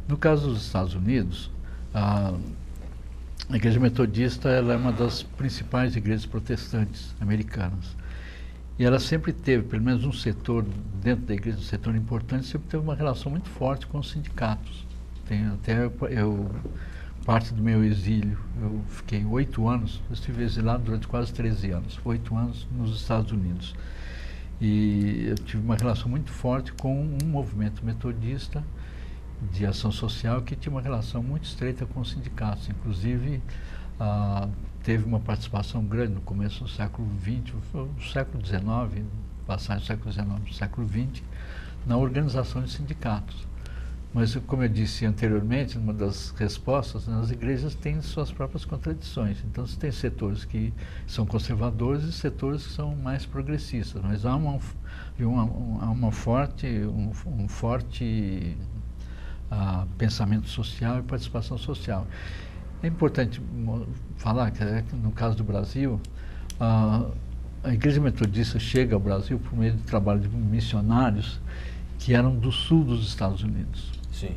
No caso dos Estados Unidos, a Igreja Metodista ela é uma das principais igrejas protestantes americanas. E ela sempre teve, pelo menos um setor, dentro da igreja, um setor importante, sempre teve uma relação muito forte com os sindicatos. Parte do meu exílio, eu fiquei 8 anos, eu estive exilado durante quase 13 anos, 8 anos nos Estados Unidos. E eu tive uma relação muito forte com um movimento metodista de ação social que tinha uma relação muito estreita com os sindicatos. Inclusive, teve uma participação grande no começo do século XX, no século XIX, passagem do século XIX para o século XX, na organização de sindicatos. Mas, como eu disse anteriormente, numa das respostas, as igrejas têm suas próprias contradições. Então, você tem setores que são conservadores e setores que são mais progressistas. Mas há um forte pensamento social e participação social. É importante falar que, no caso do Brasil, a Igreja Metodista chega ao Brasil por meio do trabalho de missionários que eram do sul dos Estados Unidos. Sim.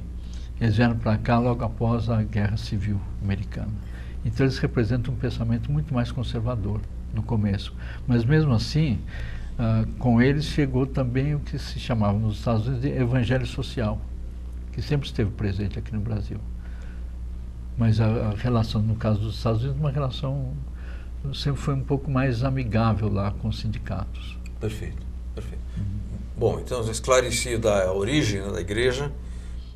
Eles vieram para cá logo após a Guerra Civil Americana. Então eles representam um pensamento muito mais conservador no começo. Mas mesmo assim, com eles chegou também o que se chamava nos Estados Unidos de evangelho social, que sempre esteve presente aqui no Brasil. Mas a relação, no caso dos Estados Unidos, uma relação sempre foi um pouco mais amigável lá com os sindicatos. Perfeito, perfeito. Bom, então esclarecida a origem da igreja,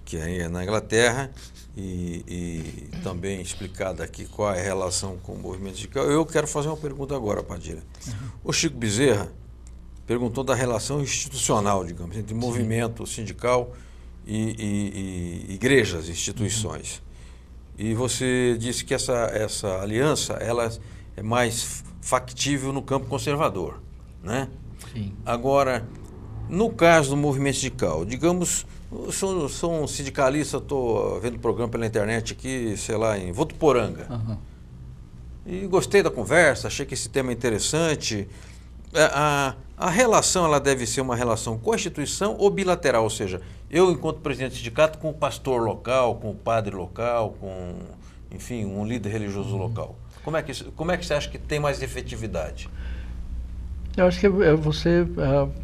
que é na Inglaterra, e também explicada aqui qual é a relação com o movimento sindical. Eu quero fazer uma pergunta agora, Padilha. O Chico Bezerra perguntou da relação institucional, digamos, entre movimento sindical e igrejas, instituições. E você disse que essa aliança ela é mais factível no campo conservador, né? Sim. Agora, no caso do movimento sindical, digamos, eu sou um sindicalista, estou vendo o programa pela internet aqui, sei lá, em Votuporanga. Uhum. E gostei da conversa, achei que esse tema é interessante. A relação ela deve ser uma relação com a instituição ou bilateral, ou seja, eu, enquanto presidente do sindicato, com o pastor local, com o padre local, com, enfim, um líder religioso local. Como é que você acha que tem mais efetividade? Eu acho que você,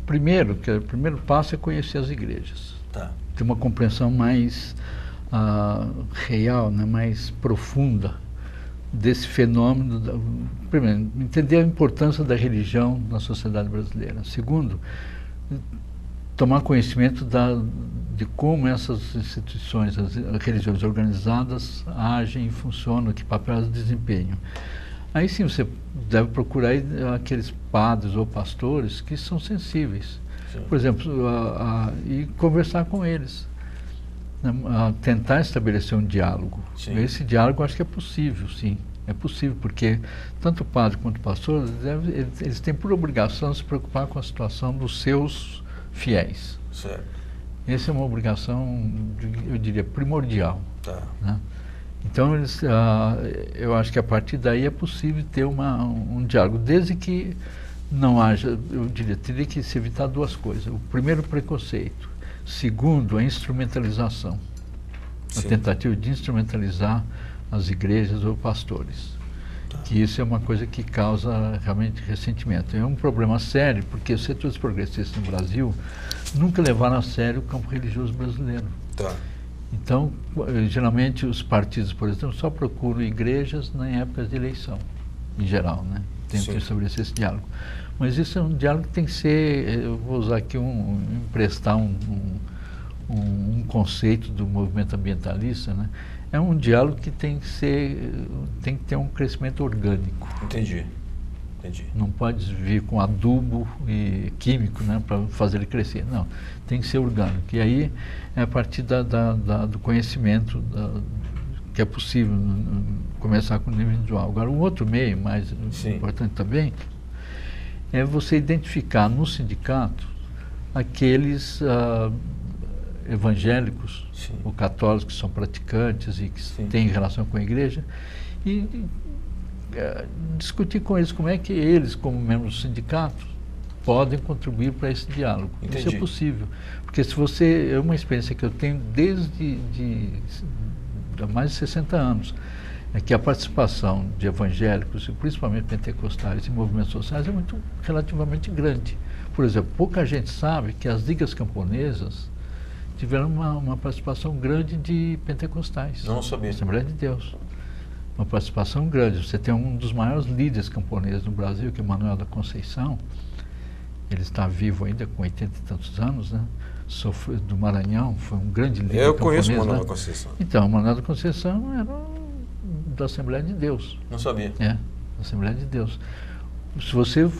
primeiro, que o primeiro passo é conhecer as igrejas. Tá. Ter uma compreensão mais real, né, mais profunda desse fenômeno. Primeiro, entender a importância da religião na sociedade brasileira. Segundo, tomar conhecimento de como essas instituições, as religiões organizadas, agem e funcionam, que papel elas desempenham. Aí sim você deve procurar aqueles padres ou pastores que são sensíveis. Sim. Por exemplo, e conversar com eles. Tentar estabelecer um diálogo. Sim. Esse diálogo acho que é possível, sim. É possível, porque tanto o padre quanto o pastor, eles têm por obrigação se preocupar com a situação dos seus fiéis. Certo. Essa é uma obrigação, eu diria, primordial. Tá. Né? Então, eu acho que a partir daí é possível ter um diálogo, desde que não haja, eu diria, teria que se evitar duas coisas. O primeiro, preconceito. Segundo, a instrumentalização. Sim. A tentativa de instrumentalizar as igrejas ou pastores. Tá. Que isso é uma coisa que causa realmente ressentimento. É um problema sério, porque os setores progressistas no Brasil nunca levaram a sério o campo religioso brasileiro. Tá. Então, geralmente os partidos, por exemplo, só procuram igrejas na época de eleição, em geral, né? Tentam estabelecer esse diálogo. Mas isso é um diálogo que tem que ser, eu vou usar aqui emprestar um conceito do movimento ambientalista, né? É um diálogo que tem que ter um crescimento orgânico. Entendi. Não pode vir com adubo e químico, né, para fazer ele crescer. Não, tem que ser orgânico. E aí é a partir do conhecimento que é possível começar com o nível individual. Agora, um outro meio mais importante também é você identificar no sindicato aqueles evangélicos ou católicos que são praticantes e que têm relação com a igreja e discutir com eles como é que eles, como membros do sindicato, podem contribuir para esse diálogo. Entendi. Isso é possível. Porque se você... É uma experiência que eu tenho desde há mais de 60 anos, é que a participação de evangélicos, e principalmente pentecostais, em movimentos sociais é relativamente grande. Por exemplo, pouca gente sabe que as ligas camponesas tiveram uma participação grande de pentecostais. Não sabia. Assembleia de Deus. Uma participação grande. Você tem um dos maiores líderes camponeses no Brasil, que é Manuel da Conceição. Ele está vivo ainda, com 80 e tantos anos, né? Sofreu do Maranhão, foi um grande líder camponês. Eu conheço o Manuel da Conceição. Então, o Manuel da Conceição era da Assembleia de Deus. Não sabia. Da Assembleia de Deus. Se você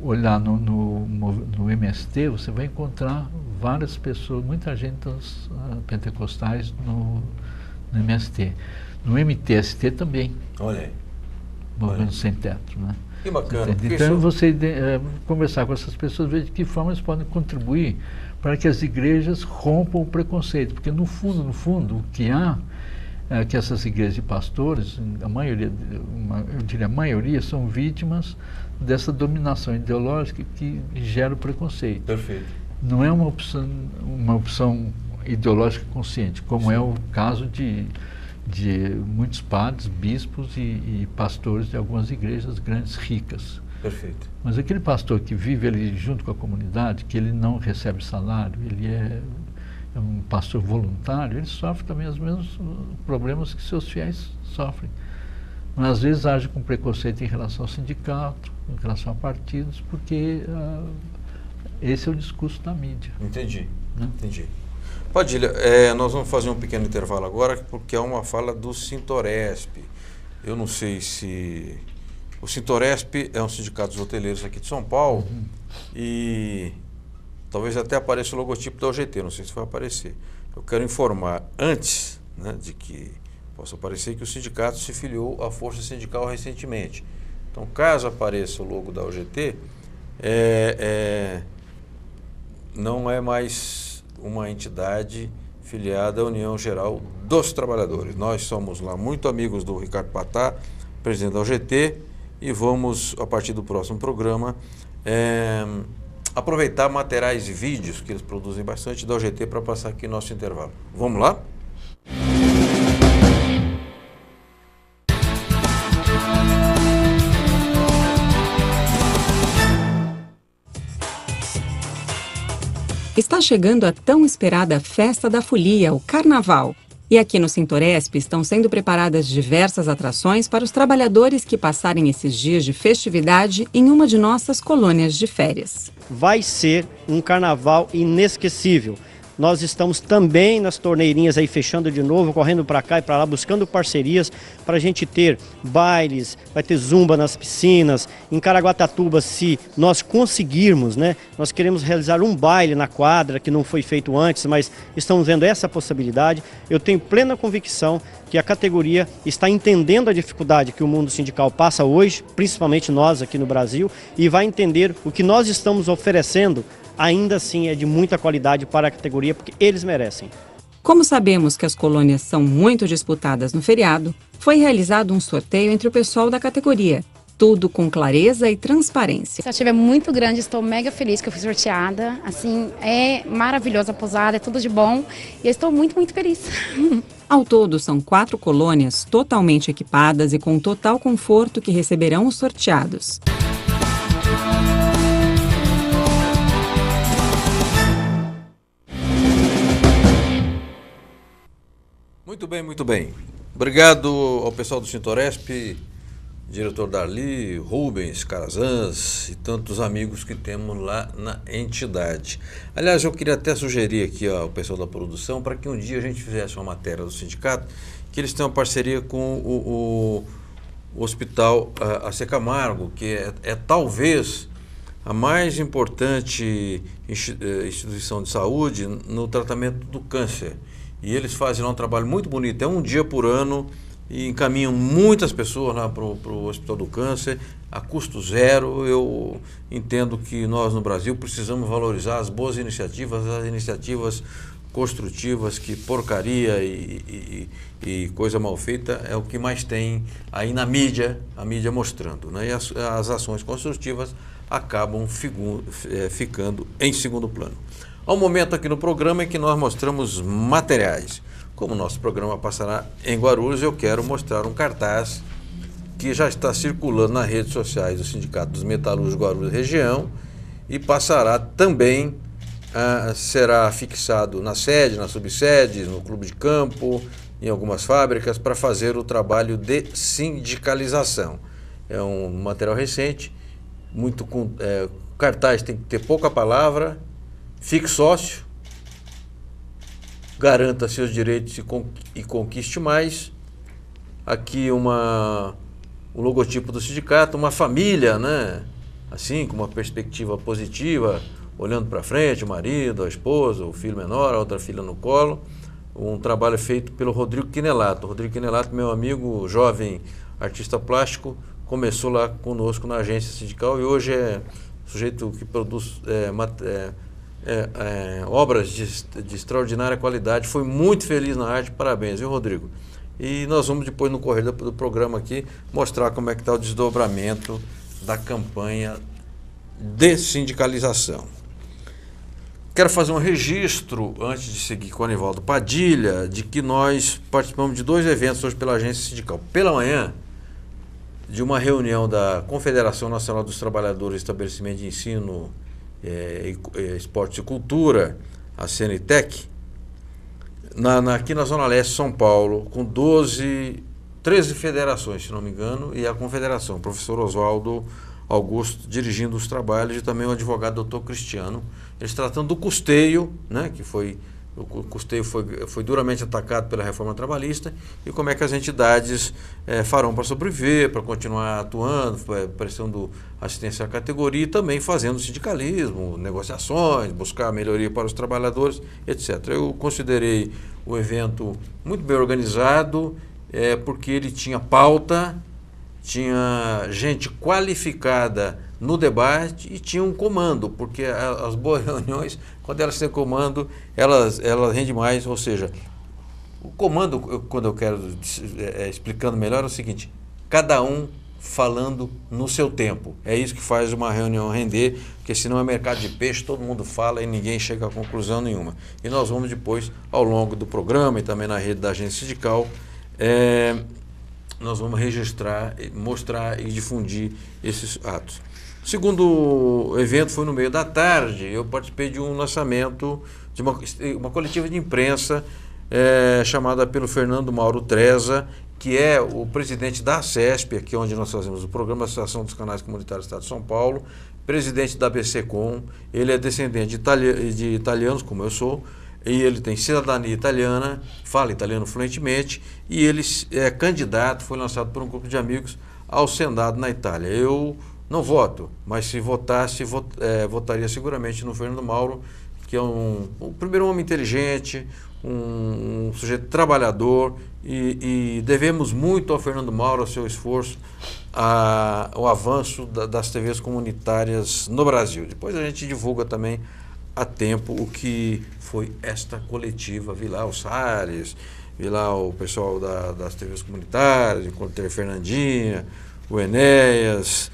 olhar no MST, você vai encontrar várias pessoas, muita gente dos pentecostais no MST. No MTST também. Olha aí. Movimento Sem Teto, né? Que bacana. Então, você conversar com essas pessoas, ver de que forma eles podem contribuir para que as igrejas rompam o preconceito. Porque, no fundo, o que há é que essas igrejas de pastores, a maioria, eu diria a maioria, são vítimas dessa dominação ideológica que gera o preconceito. Perfeito. Não é uma opção ideológica consciente, como é o caso de muitos padres, bispos e pastores de algumas igrejas grandes, ricas. Perfeito. Mas aquele pastor que vive ali junto com a comunidade, que ele não recebe salário, ele é um pastor voluntário, ele sofre também os mesmos problemas que seus fiéis sofrem. Mas às vezes age com preconceito em relação ao sindicato, em relação a partidos, porque esse é o discurso da mídia. Entendi, né? Entendi. Padilha, nós vamos fazer um pequeno intervalo agora, porque é uma fala do Sintoresp. Eu não sei se... O Sintoresp é um sindicato dos hoteleiros aqui de São Paulo, e talvez até apareça o logotipo da OGT, não sei se vai aparecer. Eu quero informar, antes, né, de que possa aparecer, que o sindicato se filiou à Força Sindical recentemente. Então, caso apareça o logo da OGT, não é mais uma entidade filiada à União Geral dos Trabalhadores. Nós somos lá muito amigos do Ricardo Patá, presidente da OGT, e vamos, a partir do próximo programa, aproveitar materiais e vídeos que eles produzem bastante da OGT para passar aqui nosso intervalo. Vamos lá? Está chegando a tão esperada Festa da Folia, o Carnaval. E aqui no Sintoresp estão sendo preparadas diversas atrações para os trabalhadores que passarem esses dias de festividade em uma de nossas colônias de férias. Vai ser um carnaval inesquecível. Nós estamos também nas torneirinhas aí fechando de novo, correndo para cá e para lá, buscando parcerias para a gente ter bailes, vai ter zumba nas piscinas. Em Caraguatatuba, se nós conseguirmos, né, nós queremos realizar um baile na quadra, que não foi feito antes, mas estamos vendo essa possibilidade. Eu tenho plena convicção que a categoria está entendendo a dificuldade que o mundo sindical passa hoje, principalmente nós aqui no Brasil, e vai entender o que nós estamos oferecendo ainda assim é de muita qualidade para a categoria, porque eles merecem. Como sabemos que as colônias são muito disputadas no feriado, foi realizado um sorteio entre o pessoal da categoria. Tudo com clareza e transparência. A expectativa é muito grande, estou mega feliz que eu fui sorteada. Assim, é maravilhosa a pousada, é tudo de bom e eu estou muito, muito feliz. Ao todo, são 4 colônias totalmente equipadas e com total conforto que receberão os sorteados. Muito bem, muito bem. Obrigado ao pessoal do Sintoresp, diretor Darli, Rubens, Carazans e tantos amigos que temos lá na entidade. Aliás, eu queria até sugerir aqui ao pessoal da produção para que um dia a gente fizesse uma matéria do sindicato, que eles têm uma parceria com o Hospital AC Camargo, que é talvez a mais importante instituição de saúde no tratamento do câncer. E eles fazem lá um trabalho muito bonito, é um dia por ano, e encaminham muitas pessoas lá para o Hospital do Câncer, a custo zero. Eu entendo que nós no Brasil precisamos valorizar as boas iniciativas, as iniciativas construtivas, que porcaria e coisa mal feita é o que mais tem aí na mídia, a mídia mostrando, né? E as ações construtivas acabam ficando em segundo plano. Há um momento aqui no programa em que nós mostramos materiais. Como o nosso programa passará em Guarulhos, eu quero mostrar um cartaz que já está circulando nas redes sociais do Sindicato dos Metalúrgicos Guarulhos Região e passará também, será fixado na sede, nas subsedes, no clube de campo, em algumas fábricas, para fazer o trabalho de sindicalização. É um material recente, cartaz tem que ter pouca palavra. Fique sócio, garanta seus direitos e conquiste mais. Aqui o logotipo do sindicato, uma família, né? Assim, com uma perspectiva positiva, olhando para frente, o marido, a esposa, o filho menor, a outra filha no colo. Um trabalho feito pelo Rodrigo Quinelato. O Rodrigo Quinelato, meu amigo, jovem artista plástico, começou lá conosco na agência sindical e hoje é sujeito que produz obras de extraordinária qualidade. Foi muito feliz na arte, parabéns, viu, Rodrigo? E nós vamos depois, no correr do programa aqui, mostrar como é que está o desdobramento da campanha de sindicalização. Quero fazer um registro, antes de seguir com o Anivaldo Padilha, de que nós participamos de 2 eventos hoje pela agência sindical. Pela manhã, de uma reunião da Confederação Nacional dos Trabalhadores de Estabelecimento de Ensino, Esportes e Cultura, a CNTEC, aqui na Zona Leste de São Paulo, com 13 federações, se não me engano, e a confederação, o professor Oswaldo Augusto dirigindo os trabalhos, e também o advogado doutor Cristiano, eles tratando do custeio, né, que o custeio foi duramente atacado pela reforma trabalhista, e como é que as entidades farão para sobreviver, para continuar atuando, prestando assistência à categoria e também fazendo sindicalismo, negociações, buscar melhoria para os trabalhadores, etc. Eu considerei o evento muito bem organizado, porque ele tinha pauta, tinha gente qualificada no debate e tinha um comando, porque as boas reuniões, quando elas têm comando, elas rendem mais. Ou seja, o comando, quando eu quero explicando melhor, é o seguinte: cada um falando no seu tempo. É isso que faz uma reunião render, porque senão é mercado de peixe, todo mundo fala e ninguém chega a conclusão nenhuma. E nós vamos depois, ao longo do programa e também na rede da agência sindical, nós vamos registrar, mostrar e difundir esses atos. O segundo evento foi no meio da tarde. Eu participei de um lançamento de uma coletiva de imprensa chamada pelo Fernando Mauro Treza, que é o presidente da ACESP, aqui onde nós fazemos o programa, Associação dos Canais Comunitários do Estado de São Paulo, presidente da ABCCom. Ele é descendente de italianos, como eu sou, e ele tem cidadania italiana, fala italiano fluentemente, e ele é candidato, foi lançado por um grupo de amigos ao Senado na Itália. Eu não voto, mas se votasse, votaria seguramente no Fernando Mauro, que é o primeiro homem inteligente, um sujeito trabalhador, e devemos muito ao Fernando Mauro, ao seu esforço, ao avanço das TVs comunitárias no Brasil. Depois a gente divulga também a tempo o que foi esta coletiva. Vi lá o Salles, vi lá o pessoal das TVs comunitárias, encontrei a Fernandinha, o Enéas,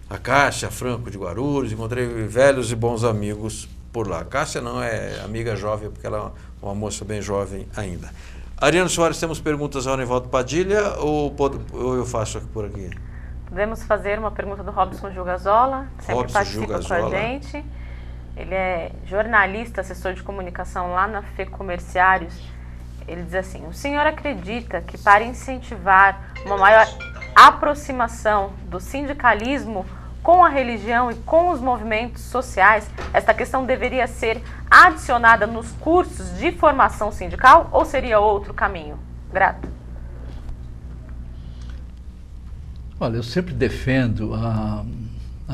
a Cássia Franco de Guarulhos, encontrei velhos e bons amigos por lá. A Cássia não é amiga jovem, porque ela é uma moça bem jovem ainda. Ariano Soares, temos perguntas ao Nivaldo Padilha ou eu faço aqui por aqui? Podemos fazer uma pergunta do Robson Gilgazola, sempre participa com a gente. Ele é jornalista, assessor de comunicação lá na FEComerciários. Ele diz assim: o senhor acredita que para incentivar uma maior aproximação do sindicalismo com a religião e com os movimentos sociais, esta questão deveria ser adicionada nos cursos de formação sindical ou seria outro caminho? Grato. Olha, eu sempre defendo a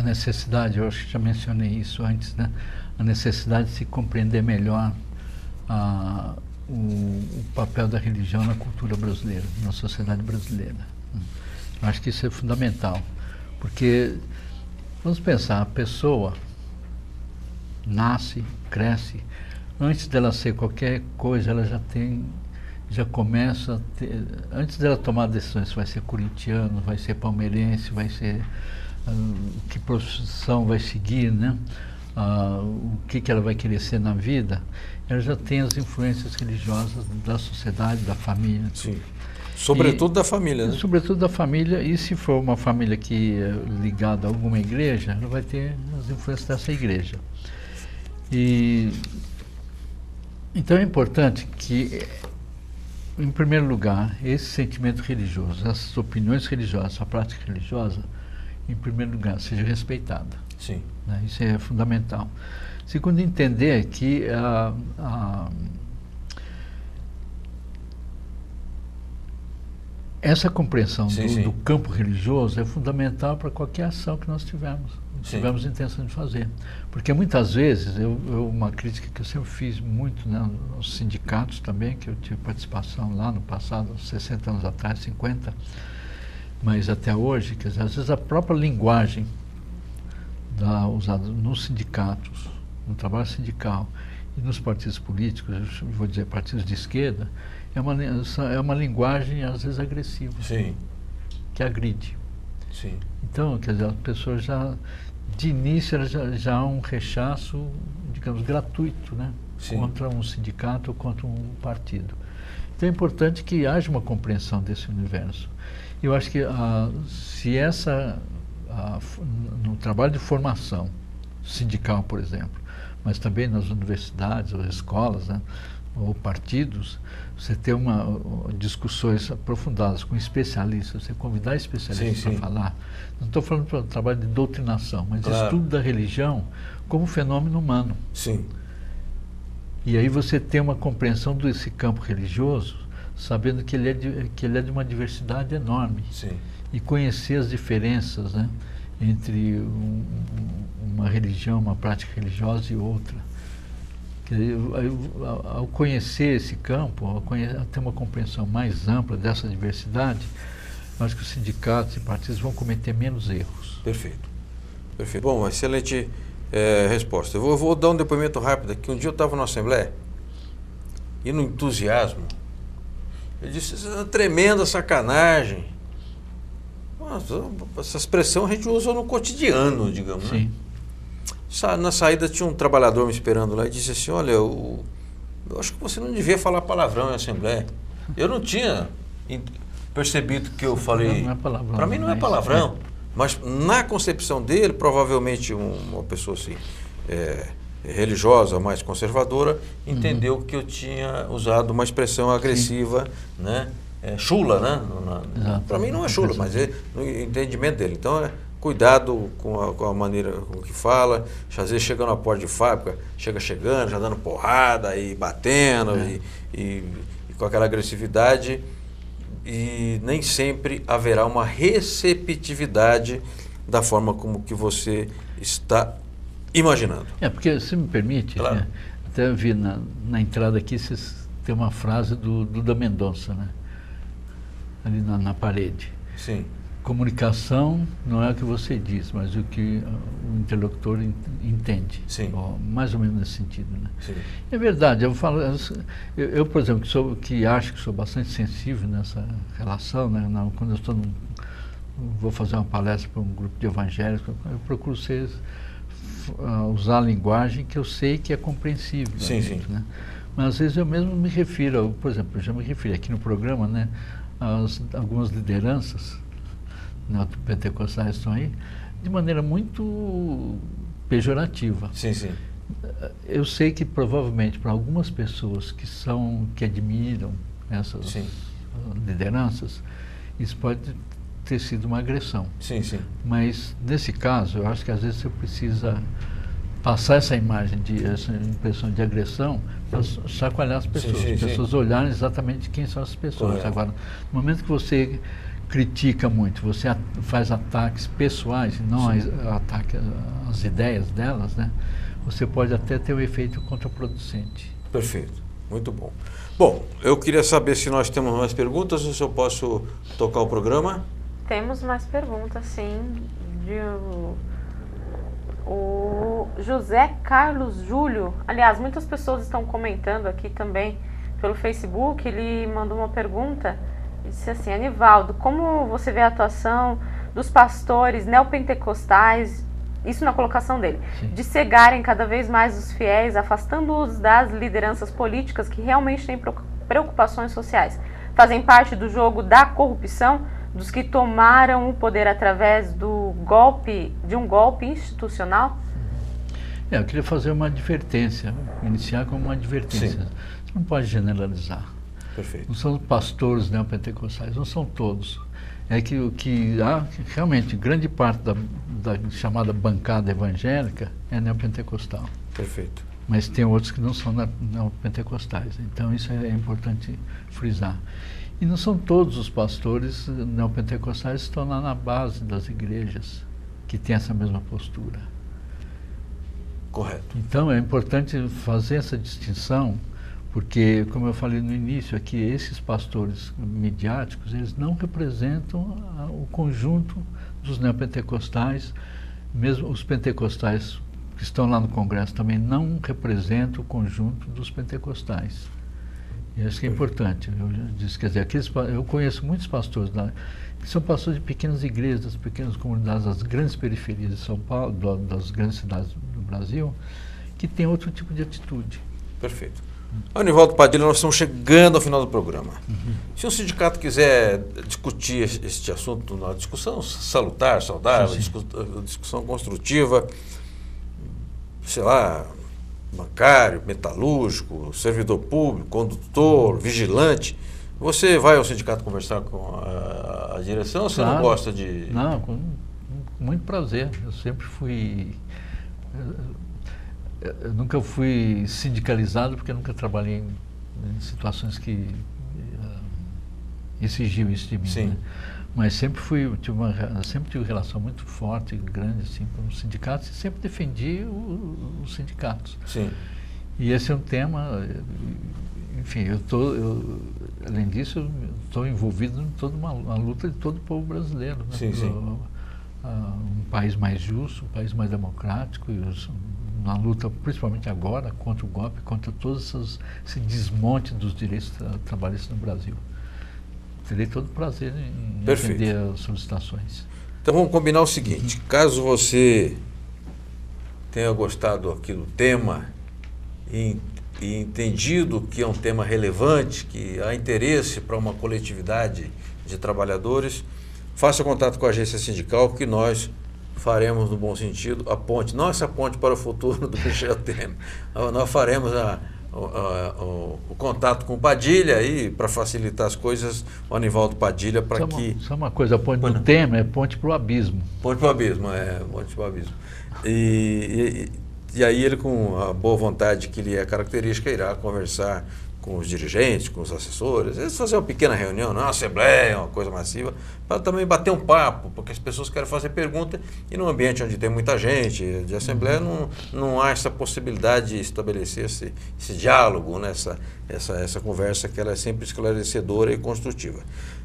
necessidade, eu acho que já mencionei isso antes, né? A necessidade de se compreender melhor o papel da religião na cultura brasileira, na sociedade brasileira. Eu acho que isso é fundamental, porque, vamos pensar, a pessoa nasce, cresce, antes dela ser qualquer coisa, ela já começa a ter, antes dela tomar decisões, se vai ser corintiano, vai ser palmeirense, vai ser que profissão vai seguir, né? O que ela vai querer ser na vida, ela já tem as influências religiosas da sociedade, da família. Sim. Sobretudo da família, né? Sobretudo da família, e se for uma família que é ligada a alguma igreja, ela vai ter as influências dessa igreja. Então é importante que, em primeiro lugar, esse sentimento religioso, essas opiniões religiosas, a prática religiosa, em primeiro lugar, seja respeitada. Sim. Né? Isso é fundamental. Segundo, entender que essa compreensão do campo religioso é fundamental para qualquer ação que nós tivermos intenção de fazer. Porque muitas vezes, uma crítica que eu sempre fiz muito, né, aos sindicatos também, que eu tive participação lá no passado, 60 anos atrás, 50, mas até hoje, quer dizer, às vezes a própria linguagem usada nos sindicatos, no trabalho sindical e nos partidos políticos, eu vou dizer partidos de esquerda, é uma linguagem às vezes agressiva, que agride. Sim. Então, quer dizer, as pessoas de início já há um rechaço, digamos, gratuito, né? Contra um sindicato ou contra um partido. Então é importante que haja uma compreensão desse universo. Eu acho que se no trabalho de formação sindical, por exemplo, mas também nas universidades ou escolas, né, ou partidos, você ter discussões aprofundadas com especialistas, você convidar especialistas para falar. Não estou falando para trabalho de doutrinação, mas estudo da religião como fenômeno humano. Sim. E aí você tem uma compreensão desse campo religioso, sabendo que ele é de uma diversidade enorme. Sim. E conhecer as diferenças, né, entre uma religião, uma prática religiosa e outra. Ao conhecer esse campo, ao ter uma compreensão mais ampla dessa diversidade, acho que os sindicatos e partidos vão cometer menos erros. Perfeito. Perfeito. Bom, excelente resposta. Eu vou dar um depoimento rápido aqui. Um dia eu estava na Assembleia e no entusiasmo, eu disse: isso é uma tremenda sacanagem. Nossa, essa expressão a gente usa no cotidiano, digamos, né? Na saída tinha um trabalhador me esperando lá e disse assim: olha, eu acho que você não devia falar palavrão em Assembleia. Eu não tinha percebido que eu falei. Não é palavrão. Para mim não é palavrão. Mas na concepção dele, provavelmente uma pessoa assim, religiosa, mais conservadora, entendeu que eu tinha usado uma expressão agressiva, né? Chula, né? Para mim não é chula, mas é no entendimento dele. Então, cuidado com a maneira com que fala, às vezes chegando na porta de fábrica, chegando, já dando porrada e batendo e com aquela agressividade, e nem sempre haverá uma receptividade da forma como que você está imaginando. Porque, se me permite, claro. Até vi na entrada aqui, tem uma frase do da Mendonça, né? Ali na parede. Sim. Comunicação não é o que você diz, mas o que o interlocutor entende. Sim. Mais ou menos nesse sentido, né? Sim. É verdade, eu por exemplo, que acho que sou bastante sensível nessa relação, né? Quando eu vou fazer uma palestra para um grupo de evangélicos, eu procuro usar a linguagem que eu sei que é compreensível. Sim, sim. Né? Mas às vezes eu mesmo me refiro, por exemplo, eu já me referi aqui no programa, né? Algumas lideranças pentecostais estão aí, de maneira muito pejorativa. Sim, sim. Eu sei que provavelmente para algumas pessoas que admiram essas lideranças, isso pode ter sido uma agressão. Sim, sim. Mas nesse caso, eu acho que às vezes você precisa passar essa impressão de agressão para chacoalhar as pessoas, as pessoas olharem exatamente quem são as pessoas. Correto. Agora, no momento que você critica muito, você faz ataques pessoais, não ataque as ideias delas, né? Você pode até ter um efeito contraproducente. Perfeito, muito bom. Bom, eu queria saber se nós temos mais perguntas ou se eu posso tocar o programa. Temos mais perguntas, sim. O José Carlos Júlio, aliás, muitas pessoas estão comentando aqui também pelo Facebook. Ele mandou uma pergunta. Disse assim: Anivaldo, como você vê a atuação dos pastores neopentecostais, isso na colocação dele, de cegarem cada vez mais os fiéis, afastando-os das lideranças políticas que realmente têm preocupações sociais? Fazem parte do jogo da corrupção, dos que tomaram o poder através de um golpe institucional? Eu queria fazer uma advertência, iniciar com uma advertência. Sim. Você não pode generalizar. Perfeito. Não são pastores neopentecostais, não são todos. É que realmente grande parte da chamada bancada evangélica é neopentecostal. Perfeito. Mas tem outros que não são neopentecostais. Então isso é importante frisar. E não são todos os pastores neopentecostais que estão lá na base das igrejas que têm essa mesma postura. Correto. Então é importante fazer essa distinção, porque, como eu falei no início aqui, esses pastores midiáticos, eles não representam o conjunto dos neopentecostais. Mesmo os pentecostais que estão lá no Congresso também não representam o conjunto dos pentecostais. E acho que é importante. Eu disse, quer dizer, eu conheço muitos pastores lá, que são pastores de pequenas igrejas, das pequenas comunidades, das grandes periferias de São Paulo, das grandes cidades do Brasil, que têm outro tipo de atitude. Perfeito. Anivaldo Padilha, nós estamos chegando ao final do programa. Se o sindicato quiser discutir este assunto, uma discussão salutar, saudável, discussão construtiva, sei lá, bancário, metalúrgico, servidor público, condutor, vigilante, você vai ao sindicato conversar com a direção ou você não gosta de... Não, com muito prazer. Eu sempre fui... Eu nunca fui sindicalizado porque eu nunca trabalhei em situações que exigiam isso de mim. Sim. Né? Mas sempre tive relação muito forte e grande assim, com os sindicatos e sempre defendi os sindicatos. Sim. E esse é um tema, enfim, além disso, eu estou envolvido em toda uma luta de todo o povo brasileiro. Né? Sim, sim. Um país mais justo, um país mais democrático, na luta, principalmente agora, contra o golpe, contra todo esse desmonte dos direitos trabalhistas no Brasil. Terei todo o prazer em atender as solicitações. Então vamos combinar o seguinte, caso você tenha gostado aqui do tema e entendido que é um tema relevante, que há interesse para uma coletividade de trabalhadores, faça contato com a agência sindical que nós faremos, no bom sentido, a ponte, não essa ponte para o futuro do Michel Temer, nós faremos o contato com o Padilha aí para facilitar as coisas, o Anivaldo Padilha, para que... Só uma coisa, a ponte do Temer é ponte para o abismo. Ponte para o abismo, ponte para o abismo. E aí ele, com a boa vontade que lhe é característica, irá conversar com os dirigentes, com os assessores, às vezes fazer uma pequena reunião, não é uma assembleia, uma coisa massiva, para também bater um papo, porque as pessoas querem fazer pergunta e num ambiente onde tem muita gente, de assembleia, não há essa possibilidade de estabelecer esse diálogo, né? essa conversa que ela é sempre esclarecedora e construtiva.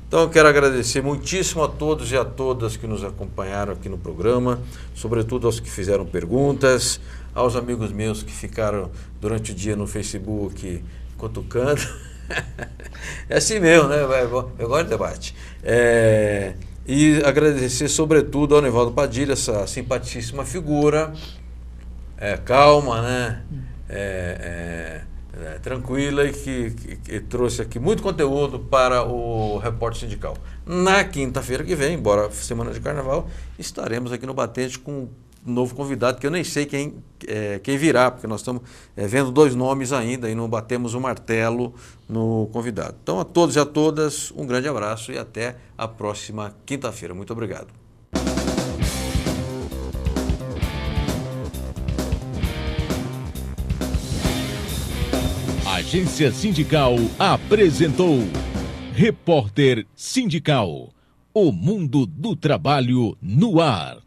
Então eu quero agradecer muitíssimo a todos e a todas que nos acompanharam aqui no programa, sobretudo aos que fizeram perguntas, aos amigos meus que ficaram durante o dia no Facebook cutucando. É assim mesmo, né? Eu gosto de debate. E agradecer sobretudo ao Anivaldo Padilha, essa simpaticíssima figura, calma, né? Tranquila e que trouxe aqui muito conteúdo para o Repórter Sindical. Na quinta-feira que vem, embora semana de carnaval, estaremos aqui no Batente com um novo convidado, que eu nem sei quem virá, porque nós estamos vendo 2 nomes ainda e não batemos o martelo no convidado. Então, a todos e a todas, um grande abraço e até a próxima quinta-feira. Muito obrigado. A Agência Sindical apresentou Repórter Sindical, o mundo do trabalho no ar.